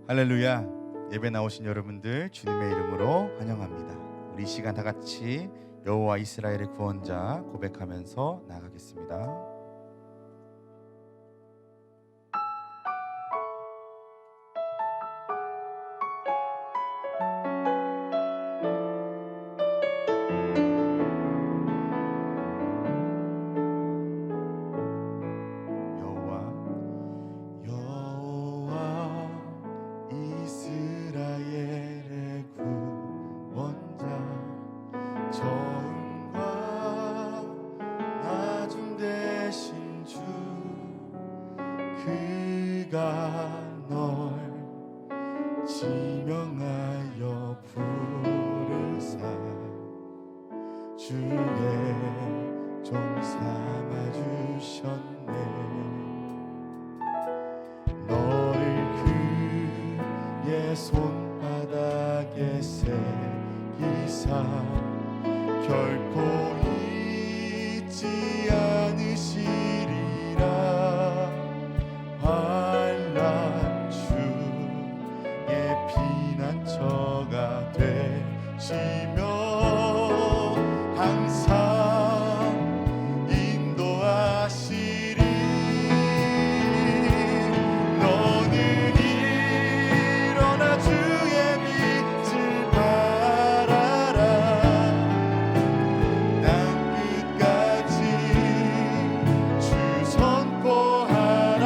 할렐루야. 예배 나오신 여러분들 주님의 이름으로 환영합니다. 우리 이 시간 다 같이 여호와 이스라엘의 구원자 고백하면서 나가겠습니다. 그가 널 지명하여 부르사 주의 종 삼아주셨네. 너를 그의 손바닥에 새기사 결코 잊지 않으시리라. 환난 중에 피난처가 되시며 항상 인도하시리. 너는 일어나 주의 빛을 바라라. 땅 끝까지 주 선포하라.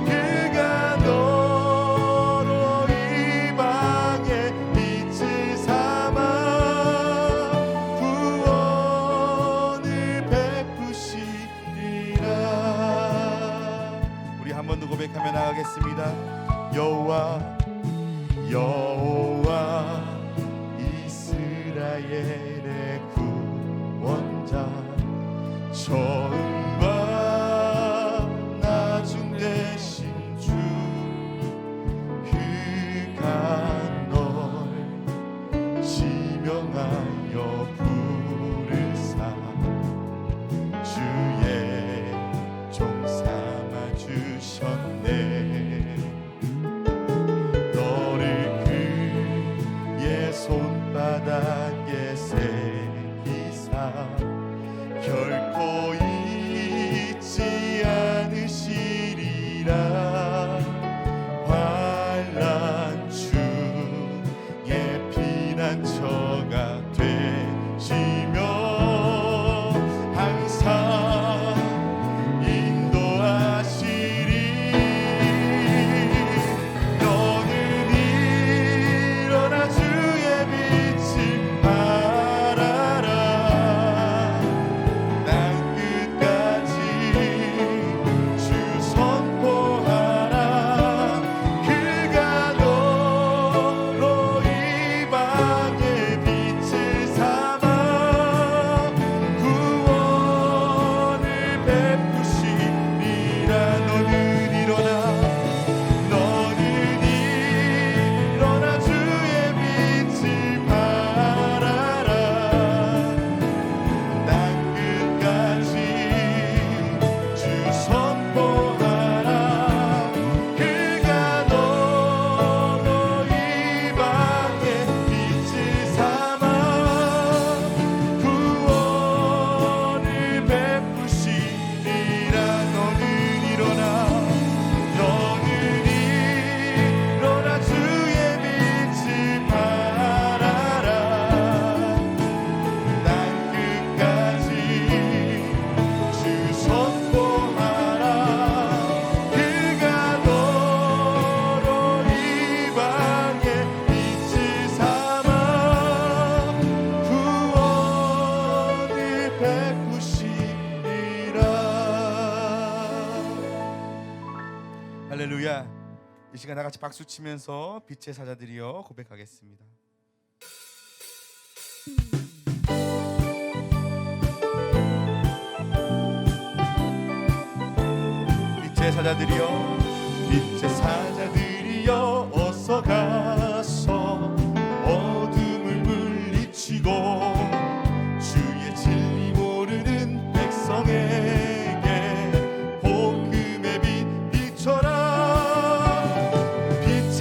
그가 너로 이방의 빛을 삼아 구원을 베푸시리라. 우리 한 번 더 고백하며 나가겠습니다. 여호와 이스라엘의 구원자 처음과 나중 되신 주 그가 널 지명하여 부르사 주의 종 삼아 주셨네. 너를 그의 손바닥에 새기사 결코 잊지 않으시리라. 환난 중에 피난처가 되시며 항상 인도하시리. 너는 일어나 주의 빛을 바라라. 땅 끝까지 주 선포하라. 그가 너로 이방의 빛을 삼아 구원을 베푸시리라. 너는 일어나 주의 빛을 바라라. 땅 끝까지 주 선포하라. 그가 너로 이방의 빛을 삼아 구원을 베푸시리라. 너는 일어나 주의 빛을 바라라. 땅 끝까지 주 선포하라. 그가 너로 이방의 빛을 삼아 구원을 베푸시리라. 할렐루야. 이 시간 다 같이 박수 치면서 빛의 사자들이여 고백하겠습니다. 빛의 사자들이여, 빛의 사자들이여 어서 가서 어둠을 물리치고 주의 진리 모르는 백성에게 복음의 빛 비춰라. 빛의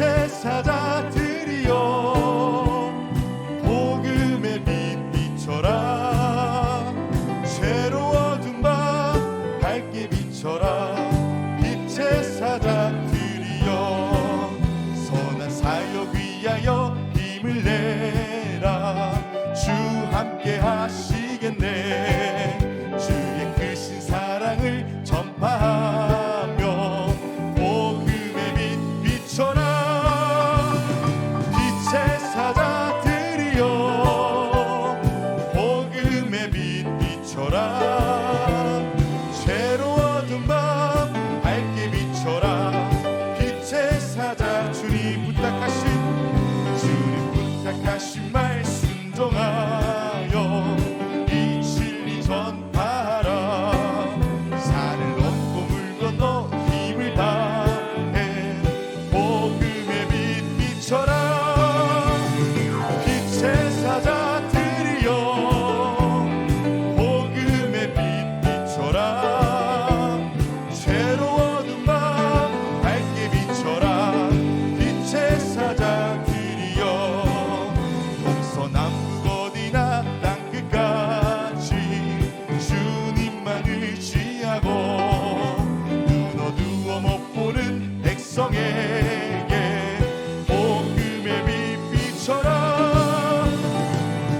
백성에게 복음의 빛 비춰라.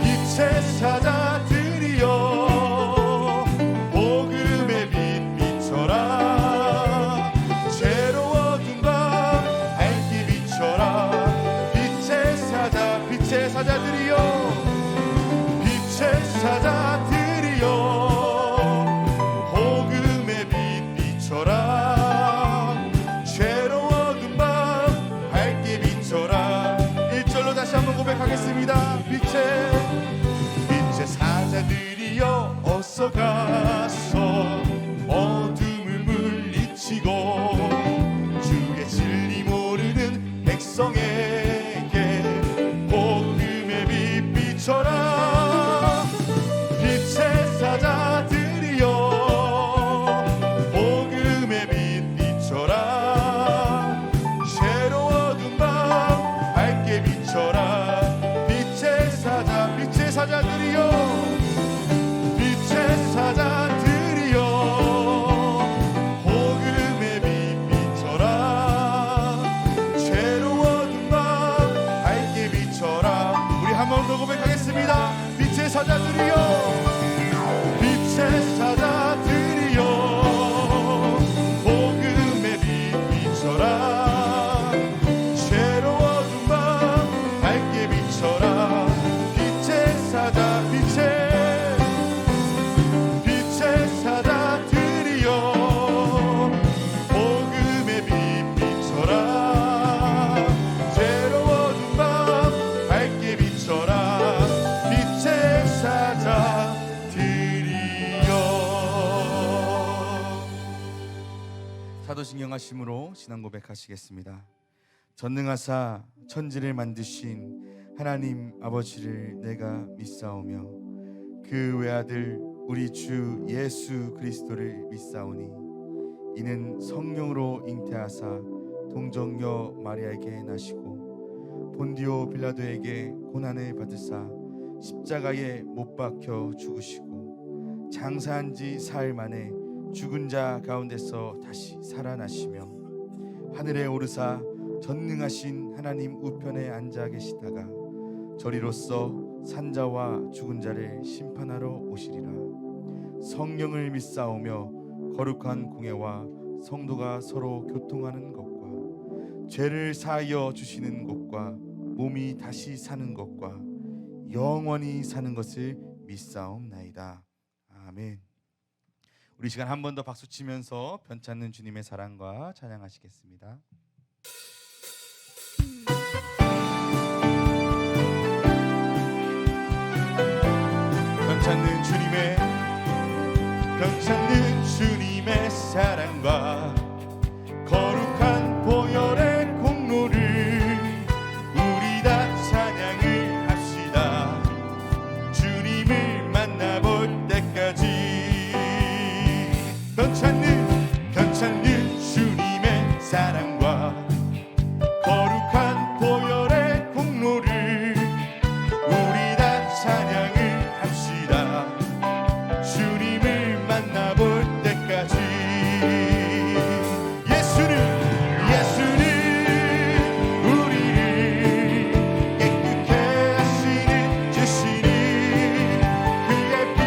빛의 사자들이여 복음의 빛 비춰라. 죄로워둔 밤 밝게 비춰라. 빛의 사자들이여 빛의 사자들이여 복음의 빛 비춰라. 죄로워둔 밤 밝게 비춰라. 1절로 다시 한번 고백하겠습니다. 빛의 사자들이여 어서 가서 어둠을 물리치고 주의 진리 모르는 백성에게 복음의 빛 비춰라. 빛의 사자들이여 복음의 빛 비춰라. 죄로워둔 밤 밝게 비춰라. 빛의 사자들이여 빛의 사자들이여 복음의 빛 비춰라. 죄로워둔 밤 밝게 비춰라. 우리 한 번 더 고백하겠습니다. 빛의 사자들이여 빛의 사자들이여 복음의 빛 비춰라. 죄로워둔 밤 밝게 비춰라. 빛의 사자들이여 복음의 빛 비춰라. 죄로워둔 밤 밝게 비춰라. 빛의 사자들이여. 사도신경하심으로 신앙 고백하시겠습니다. 전능하사 천지를 만드신 하나님 아버지를 내가 믿사오며 그 외아들 우리 주 예수 그리스도를 믿사오니 이는 성령으로 잉태하사 동정녀 마리아에게 나시고 본디오 빌라도에게 고난을 받으사 십자가에 못 박혀 죽으시고 장사한 지 사흘 만에 죽은 자 가운데서 다시 살아나시며 하늘에 오르사 전능하신 하나님 우편에 앉아 계시다가 저리로서 산자와 죽은 자를 심판하러 오시리라. 성령을 믿사오며 거룩한 공회와 성도가 서로 교통하는 것과 죄를 사하여 주시는 것과 몸이 다시 사는 것과 영원히 사는 것을 믿사옵나이다. 아멘. 우리 시간 한 번 더 박수 치면서 변찮는 주님의 사랑과 찬양하시겠습니다. 변찮는 주님의 사랑과 거룩한 보혈의 공로를 우리 다 찬양을 합시다. 주님을 만나볼 때까지 변찮는 주님의 사랑과 거룩한 보혈의 공로를 우리 다 찬양을 합시다. 주님을 만나볼 때까지 예수는 우리를 깨끗게 하시는 주시니 그의 피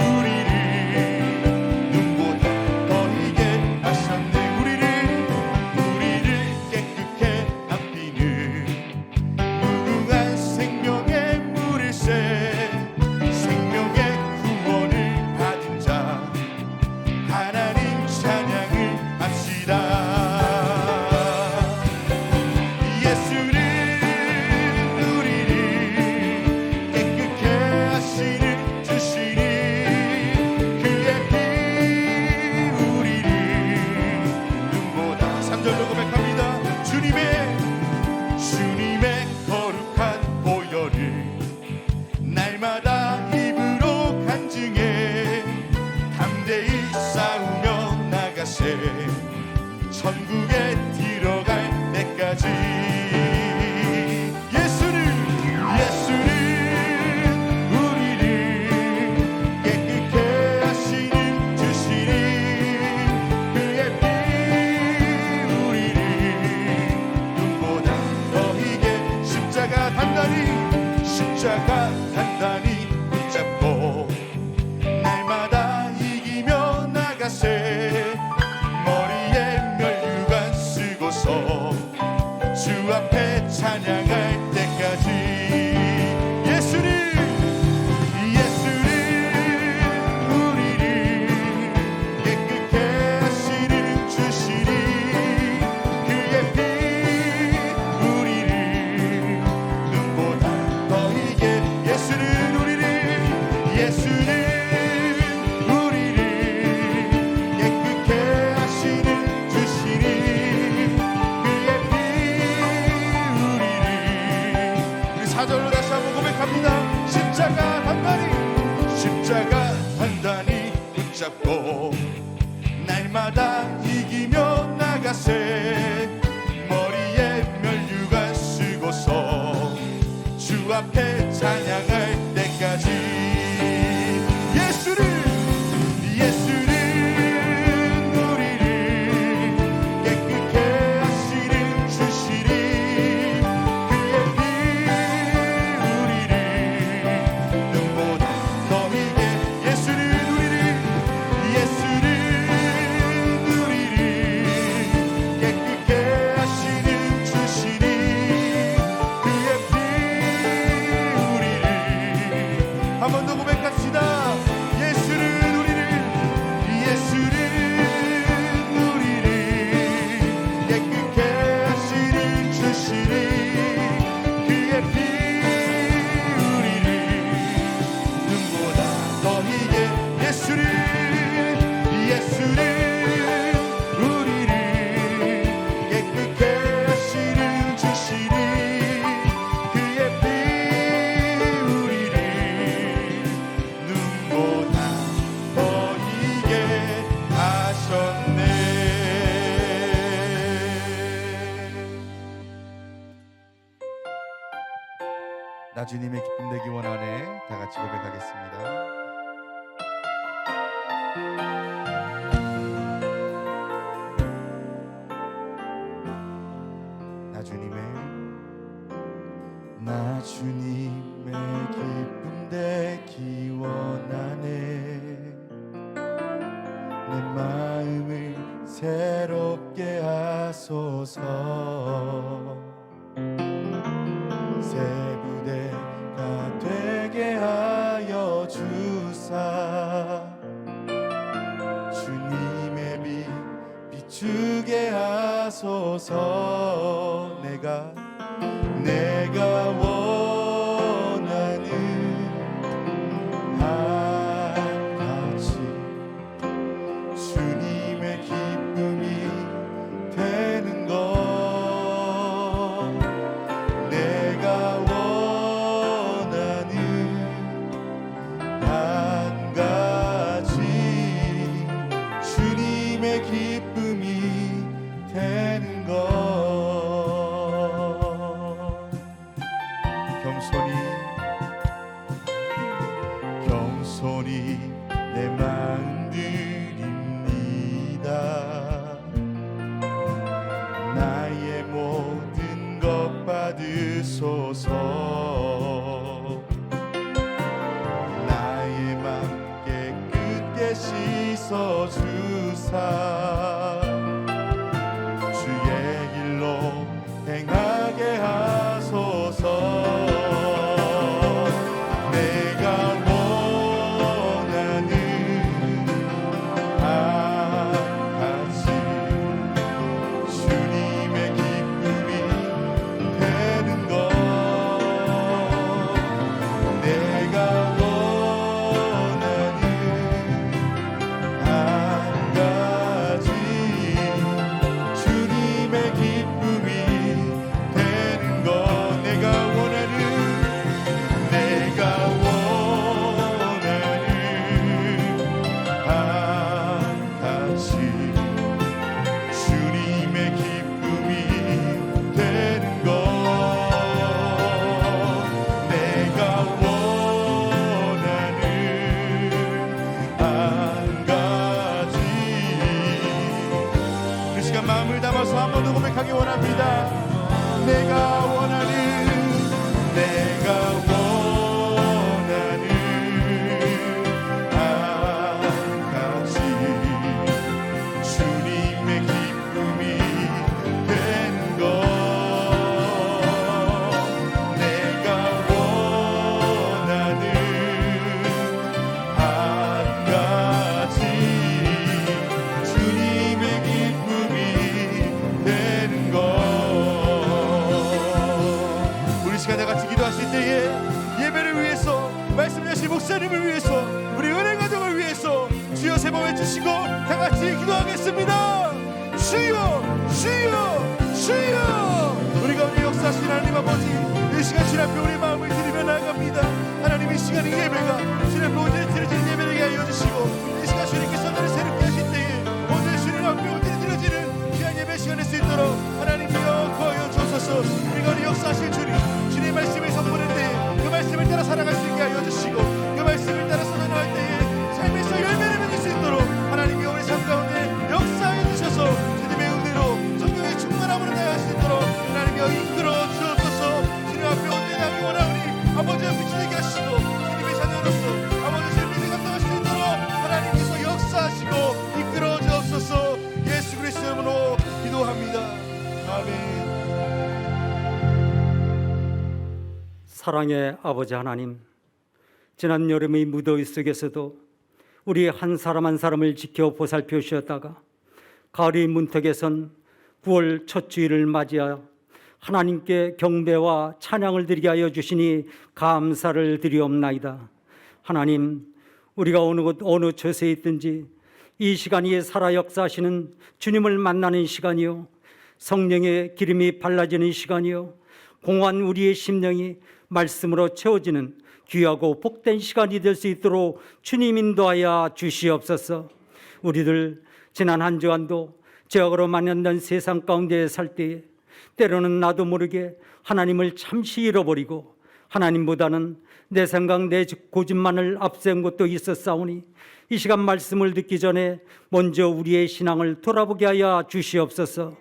우리를 눈보다 더 희게 하셨네. 우리를 깨끗게 합히는 무궁한 생명의 물일새 생명의 구원을 받은 자 하나님 찬양을 합시다. 예수는 우리를 깨끗게 하시는 주시니 그의 피 우리를 눈보다 3절로 고백합니다. 주님의 거룩한 보혈을 날마다 입으로 간증해 담대히 싸우며 나가세 천국에 들어갈 때까지. 예수는 우리를 깨끗게 하시는 주시니 그의 피 우리를 나 주님의 기쁨 되기 원하네. 다 같이 고백하겠습니다. 나 주님의 기쁨 되기 원하네. 내 마음을 새롭게 하소서. 새 부대가 되게 하여 주사. 주님의 빛 비추게 하소서. 내가 원하는 한 가지 주님의 기쁨이 되는 것. 내가 원하는 한 가지 주님의 기쁨이 되는 것. 겸손히 내 마음 드립니다. 나의 모든 것 받으소서. 나의 맘 깨끗게 씻어주사. 주의 길로 행하게 하소서. 마음을 담아서 한 번 더 고백하기 원합니다. 내가 원하는 한 가지 주님의 기쁨이 된 것. 내가 원하는 한 가지 주님의 기쁨이 되는 것. 우리 시간 다 같이 기도하실 때에 예배를 위해서, 말씀 여신 목사님을 위해서, 우리 은혜 가족을 위해서 주여 세 번 외치시고 다 같이 기도하겠습니다. 주여 주여 주여. 우리 가운데 역사하신 하나님 아버지, 이 시간 주님 앞에 우리 마음을 드리며 나아갑니다. 하나님, 이 시간 이 예배가 주님 앞에 온전히 드려지는 예배되게 하여 주시고, 이 시간 주님께서 나를 새롭게 하실 때에 온전히 주님 앞에 온전히 드려지는 귀한 예배 시간일 수 있도록 하나님이여 거하여 주옵소서. 우리가 우리 역사하실 주님의 말씀을 선포할 때에 그 말씀을 따라 살아갈 수 있게 하여 주시고, 그 말씀을 따라 선언할 때에 삶에서 열매를 맺을 수 있도록 하나님이 우리 삶 가운데 역사하여 주셔서 주님의 은혜로 성령의 충만함으로 나아갈 수 있도록 하나님이여 이끌어 주옵소서. 주님 앞에 온전히 나기 원하오니 아버지의 빛이 되게 하시고, 주님의 자녀로서 아버지의 믿음을 감당할 수 있도록 하나님께서 역사하시고 이끌어 주옵소서. 예수 그리스도의 이름으로 기도합니다. 아멘. 사랑의 아버지 하나님, 지난 여름의 무더위 속에서도 우리 한 사람 한 사람을 지켜 보살펴 주셨다가 가을의 문턱에선 9월 첫 주일을 맞이하여 하나님께 경배와 찬양을 드리게 하여 주시니 감사를 드리옵나이다. 하나님, 우리가 어느 곳 어느 처소에 있든지 이 시간이 살아 역사하시는 주님을 만나는 시간이요, 성령의 기름이 발라지는 시간이요, 공허한 우리의 심령이 말씀으로 채워지는 귀하고 복된 시간이 될 수 있도록 주님 인도하여 주시옵소서. 우리들 지난 한 주간도 죄악으로 만연된 세상 가운데 살 때에 때로는 나도 모르게 하나님을 잠시 잃어버리고 하나님보다는 내 생각 내 고집만을 앞세운 것도 있었사오니 이 시간 말씀을 듣기 전에 먼저 우리의 신앙을 돌아보게 하여 주시옵소서.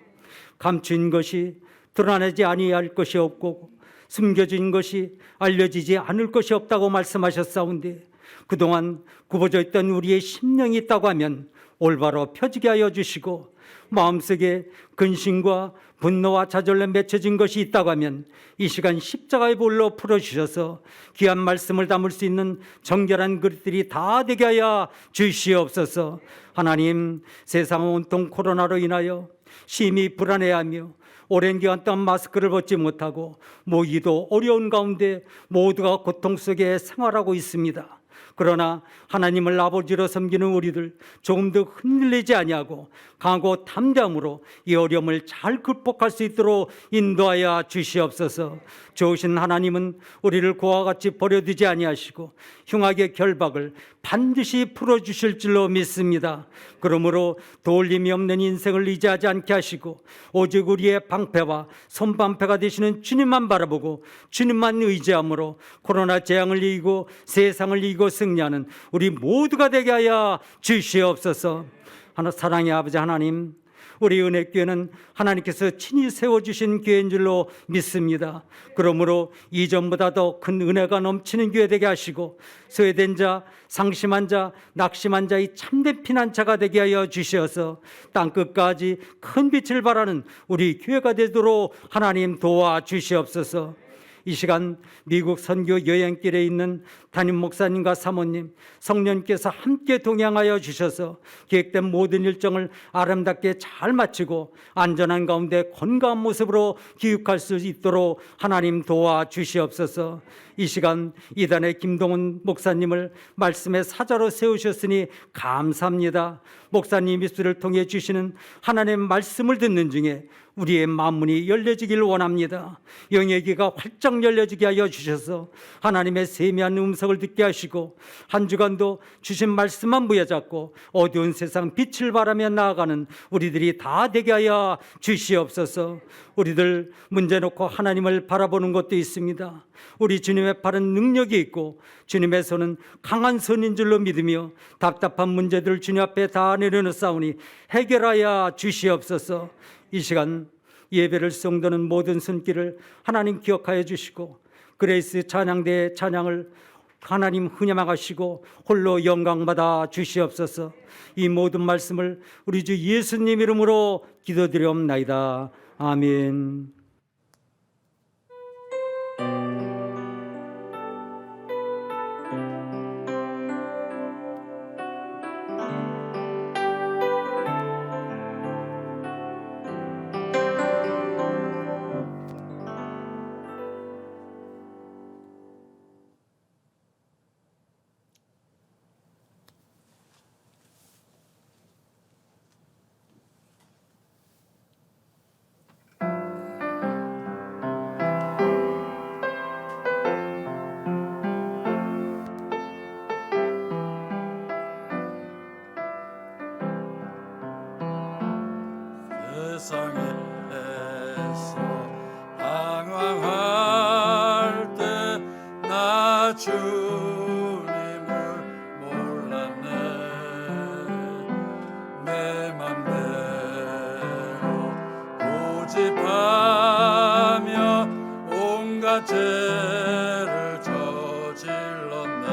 감추인 것이 드러나지 아니할 것이 없고 숨겨진 것이 알려지지 않을 것이 없다고 말씀하셨사온데 그동안 굽어져 있던 우리의 심령이 있다고 하면 올바로 펴지게 하여 주시고 마음속에 근심과 분노와 좌절로 맺혀진 것이 있다고 하면 이 시간 십자가의 볼로 풀어주셔서 귀한 말씀을 담을 수 있는 정결한 그릇들이 다 되게 하여 주시옵소서. 하나님, 세상은 온통 코로나로 인하여 심히 불안해하며 오랜 기간 동안 마스크를 벗지 못하고 모이도 어려운 가운데 모두가 고통 속에 생활하고 있습니다. 그러나 하나님을 아버지로 섬기는 우리들 조금도 흔들리지 아니하고 강하고 담대함으로 이 어려움을 잘 극복할 수 있도록 인도하여 주시옵소서. 좋으신 하나님은 우리를 고와 같이 버려두지 아니하시고 흉악의 결박을 반드시 풀어주실 줄로 믿습니다. 그러므로 도울림이 없는 인생을 의지하지 않게 하시고 오직 우리의 방패와 손방패가 되시는 주님만 바라보고 주님만 의지함으로 코로나 재앙을 이기고 세상을 이기고 승리하는 우리 모두가 되게 하여 주시옵소서. 사랑의 아버지 하나님, 우리 은혜교회는 하나님께서 친히 세워주신 교회인 줄로 믿습니다. 그러므로 이전보다 더 큰 은혜가 넘치는 교회 되게 하시고 소외된 자, 상심한 자, 낙심한 자의 참된 피난처가 되게 하여 주셔서 땅끝까지 큰 빛을 발하는 우리 교회가 되도록 하나님 도와주시옵소서. 이 시간 미국 선교 여행길에 있는 담임 목사님과 사모님, 성령께서 함께 동행하여 주셔서 계획된 모든 일정을 아름답게 잘 마치고 안전한 가운데 건강한 모습으로 귀국할 수 있도록 하나님 도와주시옵소서. 이 시간 이단의 김동훈 목사님을 말씀의 사자로 세우셨으니 감사합니다. 목사님 입술을 통해 주시는 하나님의 말씀을 듣는 중에 우리의 마음문이 열려지길 원합니다. 영의 귀가 활짝 열려지게 하여 주셔서 하나님의 세미한 음성을 듣게 하시고 한 주간도 주신 말씀만 부여잡고 어두운 세상 빛을 바라며 나아가는 우리들이 다 되게 하여 주시옵소서. 우리들 문제 놓고 하나님을 바라보는 것도 있습니다. 우리 주님의 팔은 능력이 있고 주님의 손은 강한 손인 줄로 믿으며 답답한 문제들을 주님 앞에 다 내려놓사오니 해결하여 주시옵소서. 이 시간 예배를 수용되는 모든 손길을 하나님 기억하여 주시고 그레이스 찬양대의 찬양을 하나님 흔여망하시고 홀로 영광받아 주시옵소서. 이 모든 말씀을 우리 주 예수님 이름으로 기도드리옵나이다. 아멘. 세상에서 방황할 때 나 주님을 몰랐네. 내 맘대로 고집하며 온갖 죄를 저질렀네.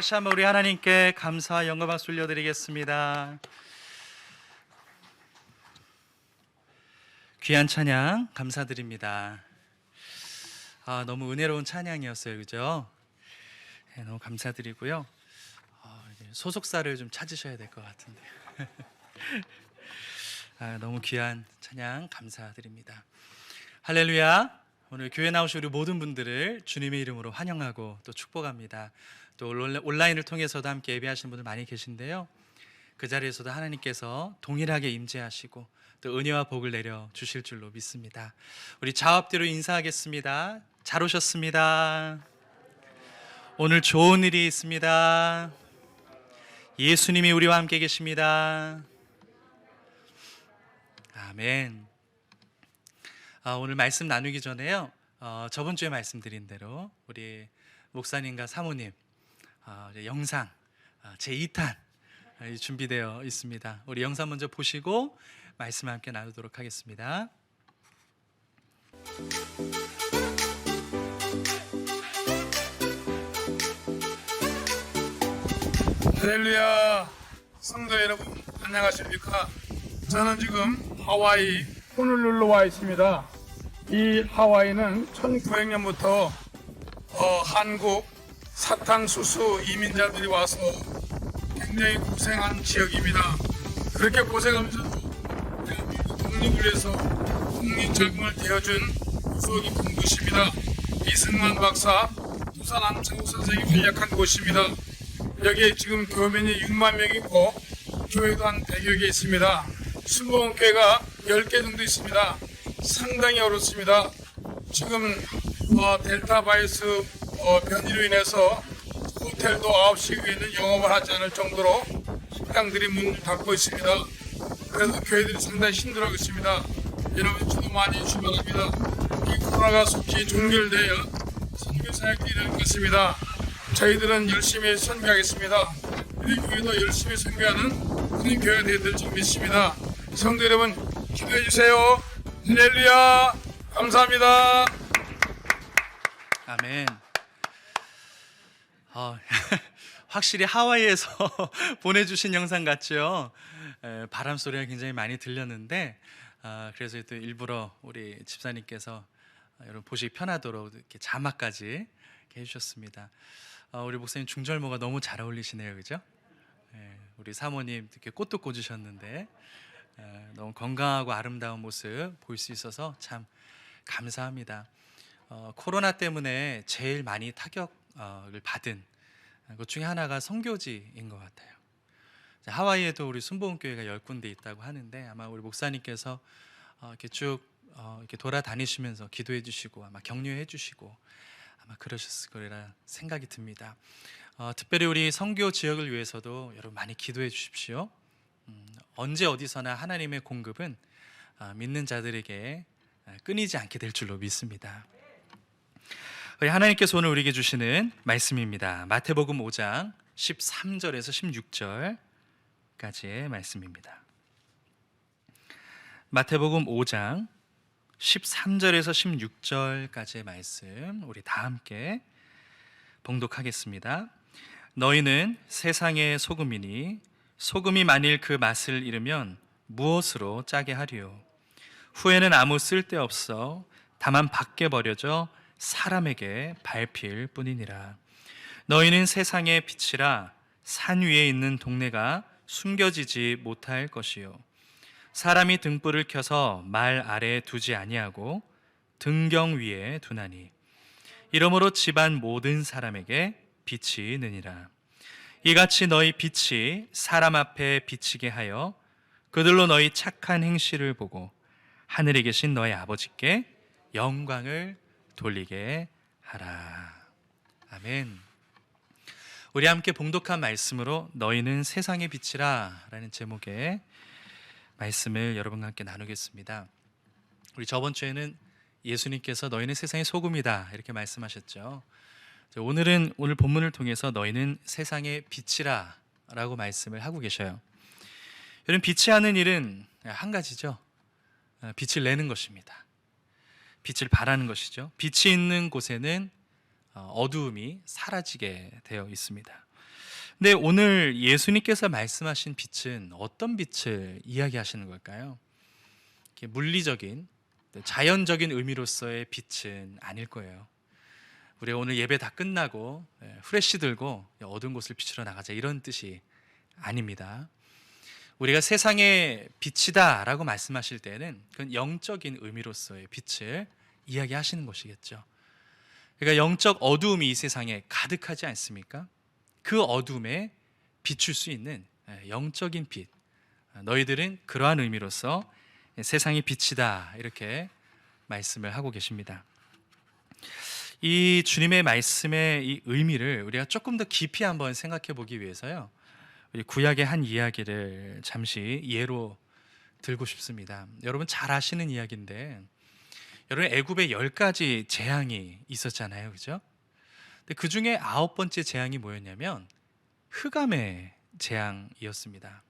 다시 한번 우리 하나님께 감사와 영광 박수 올려드리겠습니다. 귀한 찬양 감사드립니다. 너무 은혜로운 찬양이었어요, 그죠? 네, 너무 감사드리고요. 이제 소속사를 좀 찾으셔야 될 것 같은데. 너무 귀한 찬양 감사드립니다. 할렐루야. 오늘 교회 나오신 우리 모든 분들을 주님의 이름으로 환영하고 또 축복합니다. 또 온라인을 통해서도 함께 예배하시는 분들 많이 계신데요, 그 자리에서도 하나님께서 동일하게 임재하시고 또 은혜와 복을 내려 주실 줄로 믿습니다. 우리 좌업대로 인사하겠습니다. 잘 오셨습니다. 오늘 좋은 일이 있습니다. 예수님이 우리와 함께 계십니다. 아멘. 오늘 말씀 나누기 전에요, 저번 주에 말씀드린 대로 우리 목사님과 사모님 영상 제2탄 준비되어 있습니다. 우리 영상 먼저 보시고 말씀 함께 나누도록 하겠습니다. 할렐루야. 성도 여러분 안녕하십니까? 저는 지금 하와이 호놀룰루 와 있습니다. 이 하와이는 1900년부터 한국 사탕수수 이민자들이 와서 굉장히 고생한 지역입니다. 그렇게 고생하면서 대한민국 독립을 위해서 국민적응을 되어준 구석 깊은 곳입니다. 이승만 박사, 부산 안창호 선생이 활약한 곳입니다. 여기에 지금 교민이 6만 명 있고 교회도 한 100여 개 있습니다. 순복음교회가 10개 정도 있습니다. 상당히 어렵습니다. 지금 델타 바이러스 변이로 인해서 호텔도 9시 이후에는 영업을 하지 않을 정도로 식당들이 문을 닫고 있습니다. 그래서 교회들이 상당히 힘들어하고 있습니다. 여러분 주도 많이 해주시기 바랍니다. 이 코로나가 속히 종결되어 선교 사역이 일어날 것입니다. 저희들은 열심히 선교하겠습니다. 우리 교회도 열심히 선교하는 그런 교회가 되어야 줄 믿습니다. 성도 여러분 기도해 주세요. 할렐루야. 감사합니다. 아멘. 확실히 하와이에서 보내주신 영상 같죠? 바람 소리가 굉장히 많이 들렸는데, 그래서 또 일부러 우리 집사님께서 여러분 보시기 편하도록 이렇게 자막까지 이렇게 해주셨습니다. 우리 목사님 중절모가 너무 잘 어울리시네요, 그죠? 우리 사모님 이렇게 꽃도 꽂으셨는데 너무 건강하고 아름다운 모습 볼 수 있어서 참 감사합니다. 코로나 때문에 제일 많이 타격을 받은 것 중에 하나가 선교지인 것 같아요. 하와이에도 우리 순복음교회가 10군데 있다고 하는데, 아마 우리 목사님께서 이렇게 쭉 이렇게 돌아다니시면서 기도해 주시고 아마 격려해 주시고 아마 그러셨을 거라 생각이 듭니다. 특별히 우리 선교 지역을 위해서도 여러분 많이 기도해 주십시오. 언제 어디서나 하나님의 공급은 믿는 자들에게 끊이지 않게 될 줄로 믿습니다. 하나님께서 오늘 우리에게 주시는 말씀입니다. 마태복음 5장 13절에서 16절까지의 말씀입니다. 마태복음 5장 13절에서 16절까지의 말씀 우리 다 함께 봉독하겠습니다. 너희는 세상의 소금이니 소금이 만일 그 맛을 잃으면 무엇으로 짜게 하리요? 후에는 아무 쓸데없어 다만 밖에 버려져 사람에게 밟힐 뿐이니라. 너희는 세상의 빛이라. 산 위에 있는 동네가 숨겨지지 못할 것이요, 사람이 등불을 켜서 말 아래에 두지 아니하고 등경 위에 두나니 이러므로 집안 모든 사람에게 빛이 느니라. 이같이 너희 빛이 사람 앞에 비치게 하여 그들로 너희 착한 행실을 보고 하늘에 계신 너희 아버지께 영광을 돌리게 하라. 아멘. 우리 함께 봉독한 말씀으로 너희는 세상의 빛이라 라는 제목의 말씀을 여러분과 함께 나누겠습니다. 우리 저번 주에는 예수님께서 너희는 세상의 소금이다 이렇게 말씀하셨죠. 오늘은 오늘 본문을 통해서 너희는 세상의 빛이라 라고 말씀을 하고 계셔요. 여러분, 빛이 하는 일은 한 가지죠. 빛을 내는 것입니다. 빛을 발하는 것이죠. 빛이 있는 곳에는 어두움이 사라지게 되어 있습니다. 근데 오늘 예수님께서 말씀하신 빛은 어떤 빛을 이야기하시는 걸까요? 이렇게 물리적인, 자연적인 의미로서의 빛은 아닐 거예요. 우리가 오늘 예배 다 끝나고 후레쉬 들고 어두운 곳을 비추러 나가자 이런 뜻이 아닙니다. 우리가 세상의 빛이다 라고 말씀하실 때는 그건 영적인 의미로서의 빛을 이야기하시는 것이겠죠. 그러니까 영적 어두움이 이 세상에 가득하지 않습니까? 그 어둠에 비출 수 있는 영적인 빛, 너희들은 그러한 의미로서 세상의 빛이다 이렇게 말씀을 하고 계십니다. 이 주님의 말씀의 이 의미를 우리가 조금 더 깊이 한번 생각해 보기 위해서요, 우리 구약의 한 이야기를 잠시 예로 들고 싶습니다. 여러분 잘 아시는 이야기인데, 여러분 애굽에 10가지 재앙이 있었잖아요, 그죠? 근데 그 중에 9번째 재앙이 뭐였냐면 흑암의 재앙이었습니다.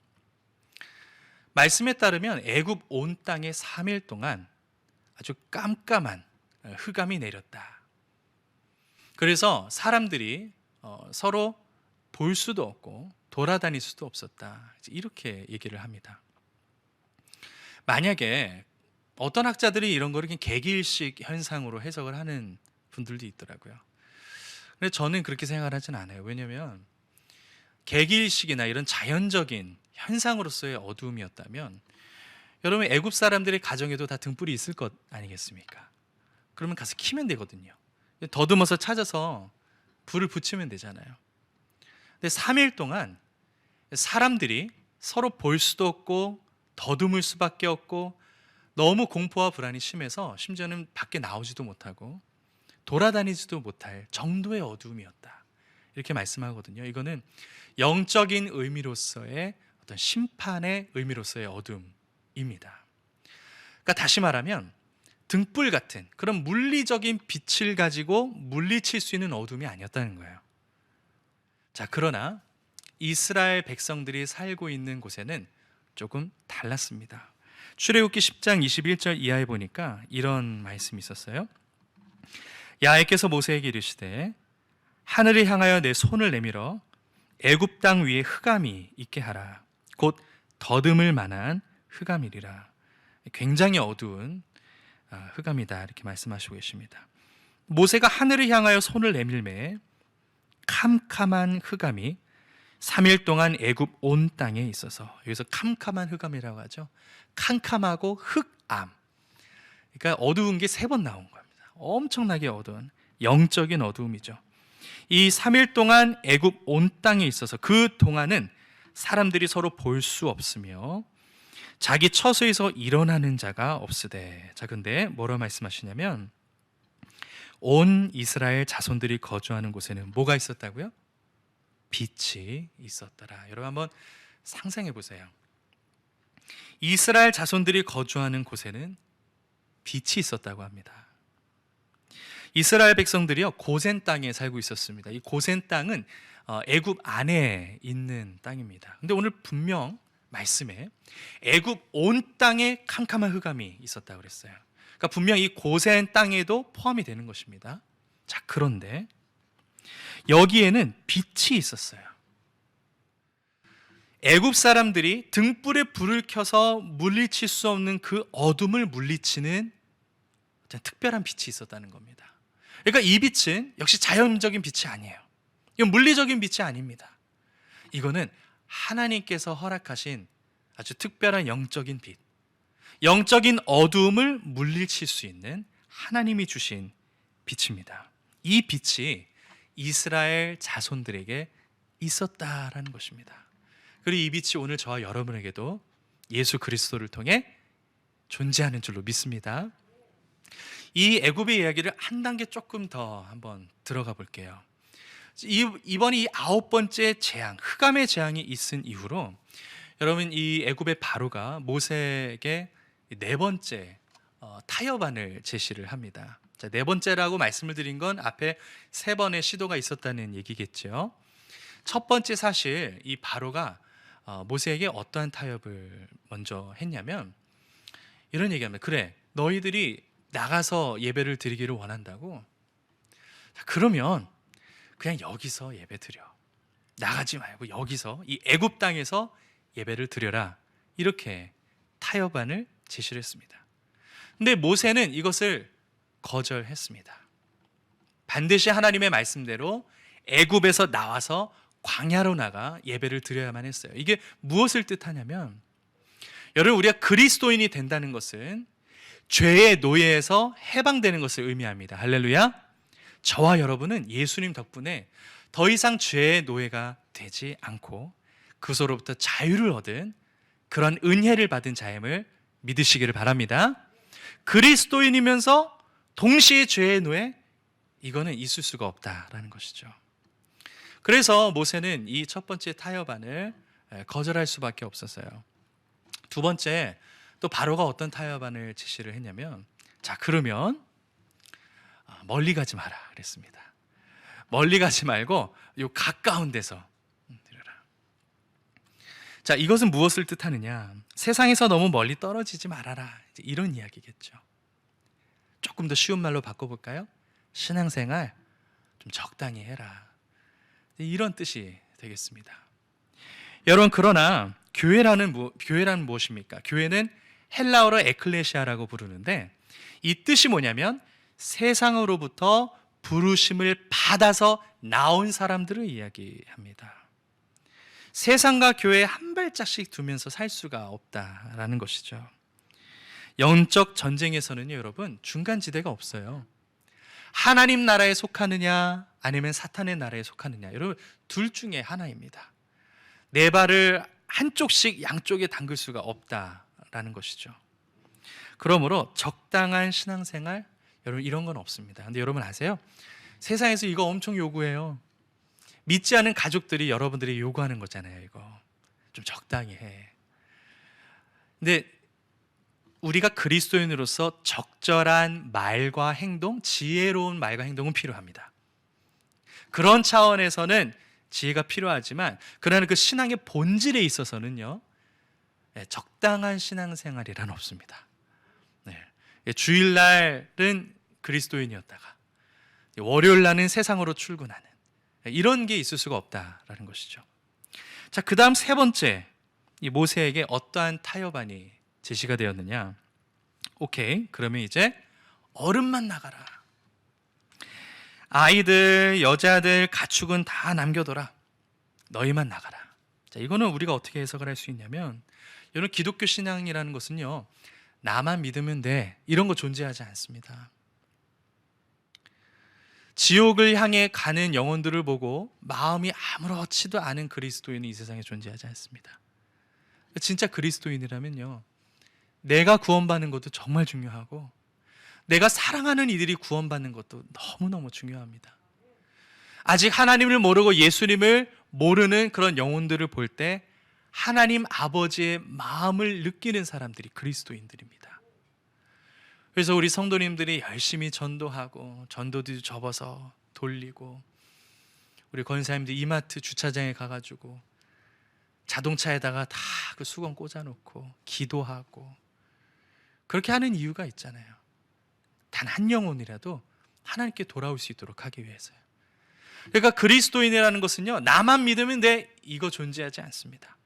말씀에 따르면 애굽 온 땅에 3일 동안 아주 깜깜한 흑암이 내렸다. 그래서 사람들이 서로 볼 수도 없고 돌아다닐 수도 없었다, 이렇게 얘기를 합니다. 만약에 어떤 학자들이 이런 거를 개기일식 현상으로 해석을 하는 분들도 있더라고요. 근데 저는 그렇게 생각을 하진 않아요. 왜냐하면 개기일식이나 이런 자연적인 현상으로서의 어두움이었다면 여러분 애굽 사람들의 가정에도 다 등불이 있을 것 아니겠습니까? 그러면 가서 켜면 되거든요. 더듬어서 찾아서 불을 붙이면 되잖아요. 근데 3일 동안 사람들이 서로 볼 수도 없고 더듬을 수밖에 없고 너무 공포와 불안이 심해서 심지어는 밖에 나오지도 못하고 돌아다니지도 못할 정도의 어두움이었다, 이렇게 말씀하거든요. 이거는 영적인 의미로서의 어떤 심판의 의미로서의 어두움입니다. 그러니까 다시 말하면 등불 같은 그런 물리적인 빛을 가지고 물리칠 수 있는 어둠이 아니었다는 거예요. 자, 그러나 이스라엘 백성들이 살고 있는 곳에는 조금 달랐습니다. 출애굽기 10장 21절 이하에 보니까 이런 말씀이 있었어요. 야훼께서 모세에게 이르시되 하늘을 향하여 내 손을 내밀어 애굽 땅 위에 흑암이 있게 하라. 곧 더듬을 만한 흑암이리라. 굉장히 어두운 흑암이다, 이렇게 말씀하시고 계십니다. 모세가 하늘을 향하여 손을 내밀매 캄캄한 흑암이 3일 동안 애굽 온 땅에 있어서, 여기서 캄캄한 흑암이라고 하죠. 캄캄하고 흑암, 그러니까 어두운 게 3번 나온 겁니다. 엄청나게 어두운 영적인 어두움이죠. 이 3일 동안 애굽 온 땅에 있어서 그 동안은 사람들이 서로 볼 수 없으며 자기 처소에서 일어나는 자가 없으되. 자, 근데 뭐라 말씀하시냐면 온 이스라엘 자손들이 거주하는 곳에는 뭐가 있었다고요? 빛이 있었더라. 여러분 한번 상상해 보세요. 이스라엘 자손들이 거주하는 곳에는 빛이 있었다고 합니다. 이스라엘 백성들이요, 고센 땅에 살고 있었습니다. 이 고센 땅은 애굽 안에 있는 땅입니다. 근데 오늘 분명 말씀에 애굽 온 땅에 캄캄한 흑암이 있었다고 그랬어요. 그러니까 분명 이 고센 땅에도 포함이 되는 것입니다. 자, 그런데 여기에는 빛이 있었어요. 애굽 사람들이 등불에 불을 켜서 물리칠 수 없는 그 어둠을 물리치는 특별한 빛이 있었다는 겁니다. 그러니까 이 빛은 역시 자연적인 빛이 아니에요. 이건 물리적인 빛이 아닙니다. 이거는 하나님께서 허락하신 아주 특별한 영적인 빛, 영적인 어두움을 물리칠 수 있는 하나님이 주신 빛입니다. 이 빛이 이스라엘 자손들에게 있었다라는 것입니다. 그리고 이 빛이 오늘 저와 여러분에게도 예수 그리스도를 통해 존재하는 줄로 믿습니다. 이 애굽의 이야기를 한 단계 조금 더 한번 들어가 볼게요. 이번 이 9번째 재앙, 흑암의 재앙이 있은 이후로 여러분 이 애굽의 바로가 모세에게 4번째 타협안을 제시를 합니다. 자, 4번째라고 말씀을 드린 건 앞에 3번의 시도가 있었다는 얘기겠죠. 첫 번째, 사실 이 바로가 모세에게 어떠한 타협을 먼저 했냐면 이런 얘기합니다. 그래, 너희들이 나가서 예배를 드리기를 원한다고? 자, 그러면 그냥 여기서 예배 드려. 나가지 말고 여기서 이 애굽 땅에서 예배를 드려라. 이렇게 타협안을 제시를 했습니다. 근데 모세는 이것을 거절했습니다. 반드시 하나님의 말씀대로 애굽에서 나와서 광야로 나가 예배를 드려야만 했어요. 이게 무엇을 뜻하냐면, 여러분, 우리가 그리스도인이 된다는 것은 죄의 노예에서 해방되는 것을 의미합니다. 할렐루야. 저와 여러분은 예수님 덕분에 더 이상 죄의 노예가 되지 않고 그소로부터 자유를 얻은 그런 은혜를 받은 자임을 믿으시기를 바랍니다. 그리스도인이면서 동시에 죄의 노예, 이거는 있을 수가 없다라는 것이죠. 그래서 모세는 이 첫 번째 타협안을 거절할 수밖에 없었어요. 두 번째, 또 바로가 어떤 타협안을 제시를 했냐면, 자, 그러면 멀리 가지 마라 그랬습니다. 멀리 가지 말고 요 가까운 데서 드려라. 자, 이것은 무엇을 뜻하느냐? 세상에서 너무 멀리 떨어지지 말아라, 이런 이야기겠죠. 조금 더 쉬운 말로 바꿔볼까요? 신앙생활 좀 적당히 해라, 이런 뜻이 되겠습니다. 여러분, 그러나 교회라는 무엇입니까? 교회는 헬라어로 에클레시아라고 부르는데, 이 뜻이 뭐냐면 세상으로부터 부르심을 받아서 나온 사람들을 이야기합니다. 세상과 교회에 한 발짝씩 두면서 살 수가 없다라는 것이죠. 영적 전쟁에서는요, 여러분, 중간지대가 없어요. 하나님 나라에 속하느냐 아니면 사탄의 나라에 속하느냐, 여러분, 둘 중에 하나입니다. 내 발을 한쪽씩 양쪽에 담글 수가 없다라는 것이죠. 그러므로 적당한 신앙생활, 여러분, 이런 건 없습니다. 근데 여러분 아세요? 세상에서 이거 엄청 요구해요. 믿지 않은 가족들이 여러분들이 요구하는 거잖아요. 이거 좀 적당히 해. 근데 우리가 그리스도인으로서 적절한 말과 행동, 지혜로운 말과 행동은 필요합니다. 그런 차원에서는 지혜가 필요하지만, 그러나 그 신앙의 본질에 있어서는요, 적당한 신앙생활이란 없습니다. 주일날은 그리스도인이었다가 월요일날은 세상으로 출근하는, 이런 게 있을 수가 없다라는 것이죠. 자, 그 다음 세 번째, 이 모세에게 어떠한 타협안이 제시가 되었느냐? 오케이, 그러면 이제 어른만 나가라. 아이들, 여자들, 가축은 다 남겨둬라. 너희만 나가라. 자, 이거는 우리가 어떻게 해석을 할 수 있냐면, 여러분, 기독교 신앙이라는 것은요, 나만 믿으면 돼, 이런 거 존재하지 않습니다. 지옥을 향해 가는 영혼들을 보고 마음이 아무렇지도 않은 그리스도인은 이 세상에 존재하지 않습니다. 진짜 그리스도인이라면요, 내가 구원받는 것도 정말 중요하고, 내가 사랑하는 이들이 구원받는 것도 너무너무 중요합니다. 아직 하나님을 모르고 예수님을 모르는 그런 영혼들을 볼 때 하나님 아버지의 마음을 느끼는 사람들이 그리스도인들입니다. 그래서 우리 성도님들이 열심히 전도하고, 전도도 접어서 돌리고, 우리 권사님들 이마트 주차장에 가가지고 자동차에다가 다 그 수건 꽂아놓고 기도하고, 그렇게 하는 이유가 있잖아요. 단 한 영혼이라도 하나님께 돌아올 수 있도록 하기 위해서요. 그러니까 그리스도인이라는 것은요, 나만 믿으면 돼, 이거 존재하지 않습니다.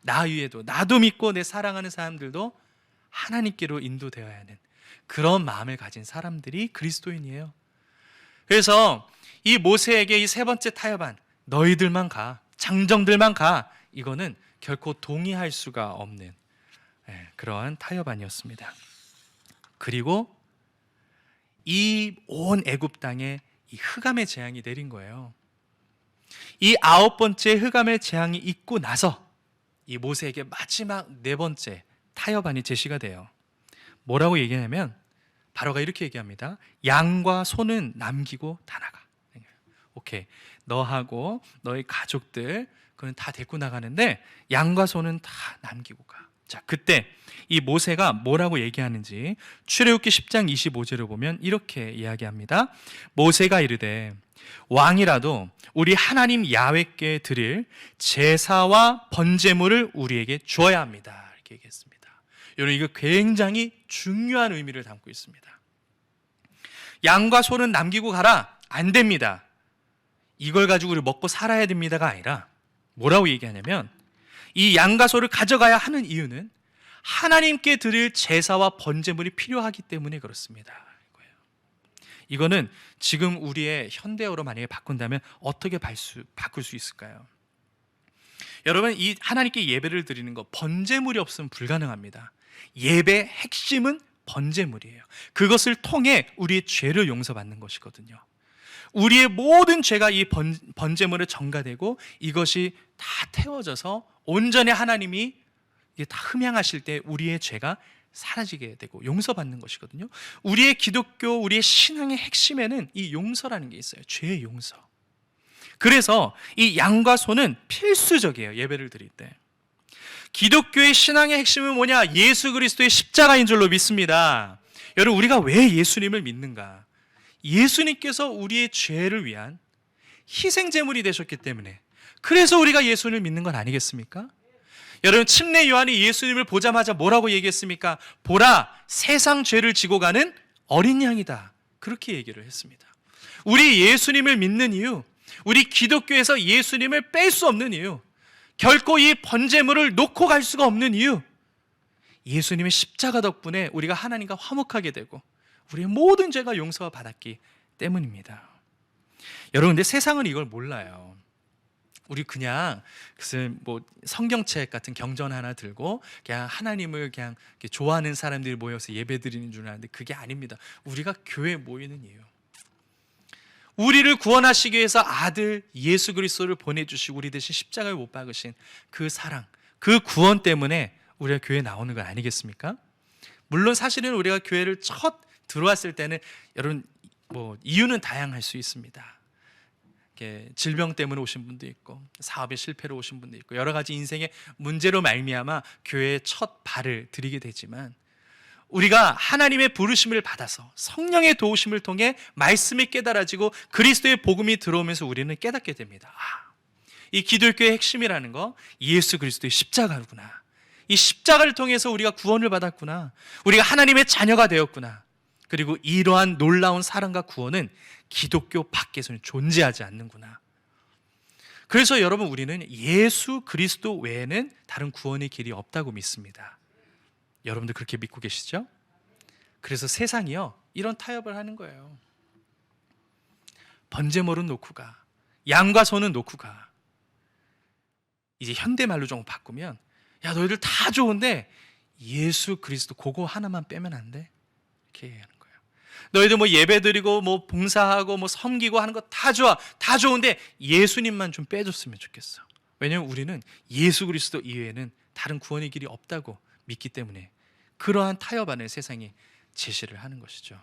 나 위에도, 나도 믿고 내 사랑하는 사람들도 하나님께로 인도되어야 하는 그런 마음을 가진 사람들이 그리스도인이에요. 그래서 이 모세에게 이 세 번째 타협안, 너희들만 가, 장정들만 가, 이거는 결코 동의할 수가 없는 그러한 타협안이었습니다. 그리고 이 온 애굽 땅에 이 흑암의 재앙이 내린 거예요. 이 9번째 흑암의 재앙이 있고 나서 이 모세에게 마지막 네 번째 타협안이 제시가 돼요. 뭐라고 얘기하냐면, 바로가 이렇게 얘기합니다. 양과 소는 남기고 다 나가. 오케이, 너하고 너희 가족들, 그건 다 데리고 나가는데 양과 소는 다 남기고 가. 자, 그때 이 모세가 뭐라고 얘기하는지 출애굽기 10장 25절을 보면 이렇게 이야기합니다. 모세가 이르되 왕이라도 우리 하나님 야훼께 드릴 제사와 번제물을 우리에게 주어야 합니다, 이렇게 얘기했습니다. 여러분, 이거 굉장히 중요한 의미를 담고 있습니다. 양과 소는 남기고 가라, 안 됩니다. 이걸 가지고 우리 먹고 살아야 됩니다가 아니라 뭐라고 얘기하냐면 이 양과 소를 가져가야 하는 이유는 하나님께 드릴 제사와 번제물이 필요하기 때문에 그렇습니다. 이거는 지금 우리의 현대어로 만약에 바꾼다면 어떻게 바꿀 수 있을까요? 여러분, 이 하나님께 예배를 드리는 것, 번제물이 없으면 불가능합니다. 예배의 핵심은 번제물이에요. 그것을 통해 우리의 죄를 용서받는 것이거든요. 우리의 모든 죄가 이 번제물에 전가되고 이것이 다 태워져서 온전히 하나님이 이게 다 흠양하실 때 우리의 죄가 사라지게 되고 용서받는 것이거든요. 우리의 기독교, 우리의 신앙의 핵심에는 이 용서라는 게 있어요. 죄의 용서. 그래서 이 양과 소는 필수적이에요. 예배를 드릴 때. 기독교의 신앙의 핵심은 뭐냐? 예수 그리스도의 십자가인 줄로 믿습니다. 여러분, 우리가 왜 예수님을 믿는가? 예수님께서 우리의 죄를 위한 희생제물이 되셨기 때문에, 그래서 우리가 예수님을 믿는 건 아니겠습니까? 여러분, 침례 요한이 예수님을 보자마자 뭐라고 얘기했습니까? 보라, 세상 죄를 지고 가는 어린 양이다. 그렇게 얘기를 했습니다. 우리 예수님을 믿는 이유, 우리 기독교에서 예수님을 뺄 수 없는 이유, 결코 이 번제물을 놓고 갈 수가 없는 이유, 예수님의 십자가 덕분에 우리가 하나님과 화목하게 되고 우리의 모든 죄가 용서가 받았기 때문입니다. 여러분, 근데 세상은 이걸 몰라요. 우리 그냥 무슨 뭐 성경책 같은 경전 하나 들고 그냥 하나님을 그냥 좋아하는 사람들이 모여서 예배드리는 줄 아는데 그게 아닙니다. 우리가 교회에 모이는 이유, 우리를 구원하시기 위해서 아들 예수 그리스도를 보내주시고 우리 대신 십자가에 못 박으신 그 사랑, 그 구원 때문에 우리가 교회에 나오는 건 아니겠습니까? 물론 사실은 우리가 교회를 첫 들어왔을 때는 여러분 뭐 이유는 다양할 수 있습니다. 질병 때문에 오신 분도 있고 사업의 실패로 오신 분도 있고 여러 가지 인생의 문제로 말미암아 교회에 첫 발을 들이게 되지만, 우리가 하나님의 부르심을 받아서 성령의 도우심을 통해 말씀이 깨달아지고 그리스도의 복음이 들어오면서 우리는 깨닫게 됩니다. 이 기독교의 핵심이라는 거 예수 그리스도의 십자가구나. 이 십자가를 통해서 우리가 구원을 받았구나. 우리가 하나님의 자녀가 되었구나. 그리고 이러한 놀라운 사랑과 구원은 기독교 밖에서는 존재하지 않는구나. 그래서 여러분, 우리는 예수 그리스도 외에는 다른 구원의 길이 없다고 믿습니다. 여러분들 그렇게 믿고 계시죠? 그래서 세상이요, 이런 타협을 하는 거예요. 번제물은 놓고 가, 양과 소는 놓고 가. 이제 현대말로 좀 바꾸면, 야, 너희들 다 좋은데 예수 그리스도 그거 하나만 빼면 안 돼? 이렇게 얘기하는 거예요. 너희들 뭐 예배드리고 뭐 봉사하고 뭐 섬기고 하는 거 다 좋아, 다 좋은데 예수님만 좀 빼줬으면 좋겠어. 왜냐하면 우리는 예수 그리스도 이외에는 다른 구원의 길이 없다고 믿기 때문에 그러한 타협 안에 세상이 제시를 하는 것이죠.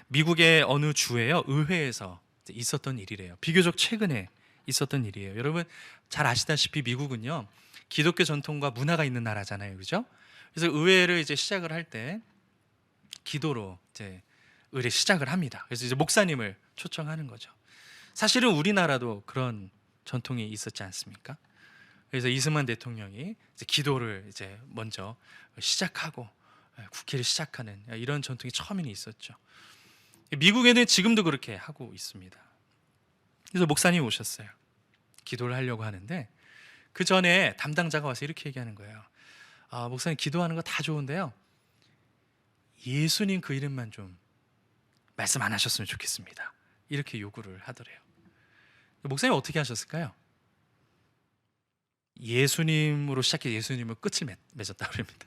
미국의 어느 주에요, 의회에서 있었던 일이래요. 비교적 최근에 있었던 일이에요. 여러분 잘 아시다시피 미국은요, 기독교 전통과 문화가 있는 나라잖아요, 그죠? 그래서 의회를 이제 시작을 할 때 기도로 이제 의례 시작을 합니다. 그래서 이제 목사님을 초청하는 거죠. 사실은 우리나라도 그런 전통이 있었지 않습니까? 그래서 이승만 대통령이 이제 기도를 이제 먼저 시작하고 국회를 시작하는 이런 전통이 처음에는 있었죠. 미국에는 지금도 그렇게 하고 있습니다. 그래서 목사님이 오셨어요. 기도를 하려고 하는데 그 전에 담당자가 와서 이렇게 얘기하는 거예요. 목사님, 기도하는 거 다 좋은데요, 예수님 그 이름만 좀 말씀 안 하셨으면 좋겠습니다. 이렇게 요구를 하더래요. 목사님 어떻게 하셨을까요? 예수님으로 시작해 예수님을 끝을 맺었다고 합니다.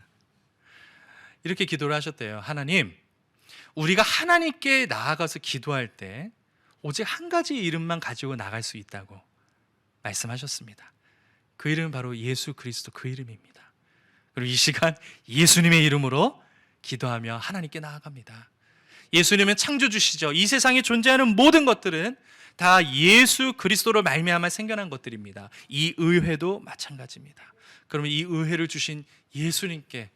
이렇게 기도를 하셨대요. 하나님, 우리가 하나님께 나아가서 기도할 때 오직 한 가지 이름만 가지고 나갈 수 있다고 말씀하셨습니다. 그 이름은 바로 예수 그리스도 그 이름입니다. 그리고 이 시간 예수님의 이름으로 기도하며 하나님께 나아갑니다. 예수님은 창조주시죠. 이 세상에 존재하는 모든 것들은 다 예수 그리스도로 말미암아 생겨난 것들입니다. 이 의회도 마찬가지입니다. 그러면 이 의회를 주신 예수님께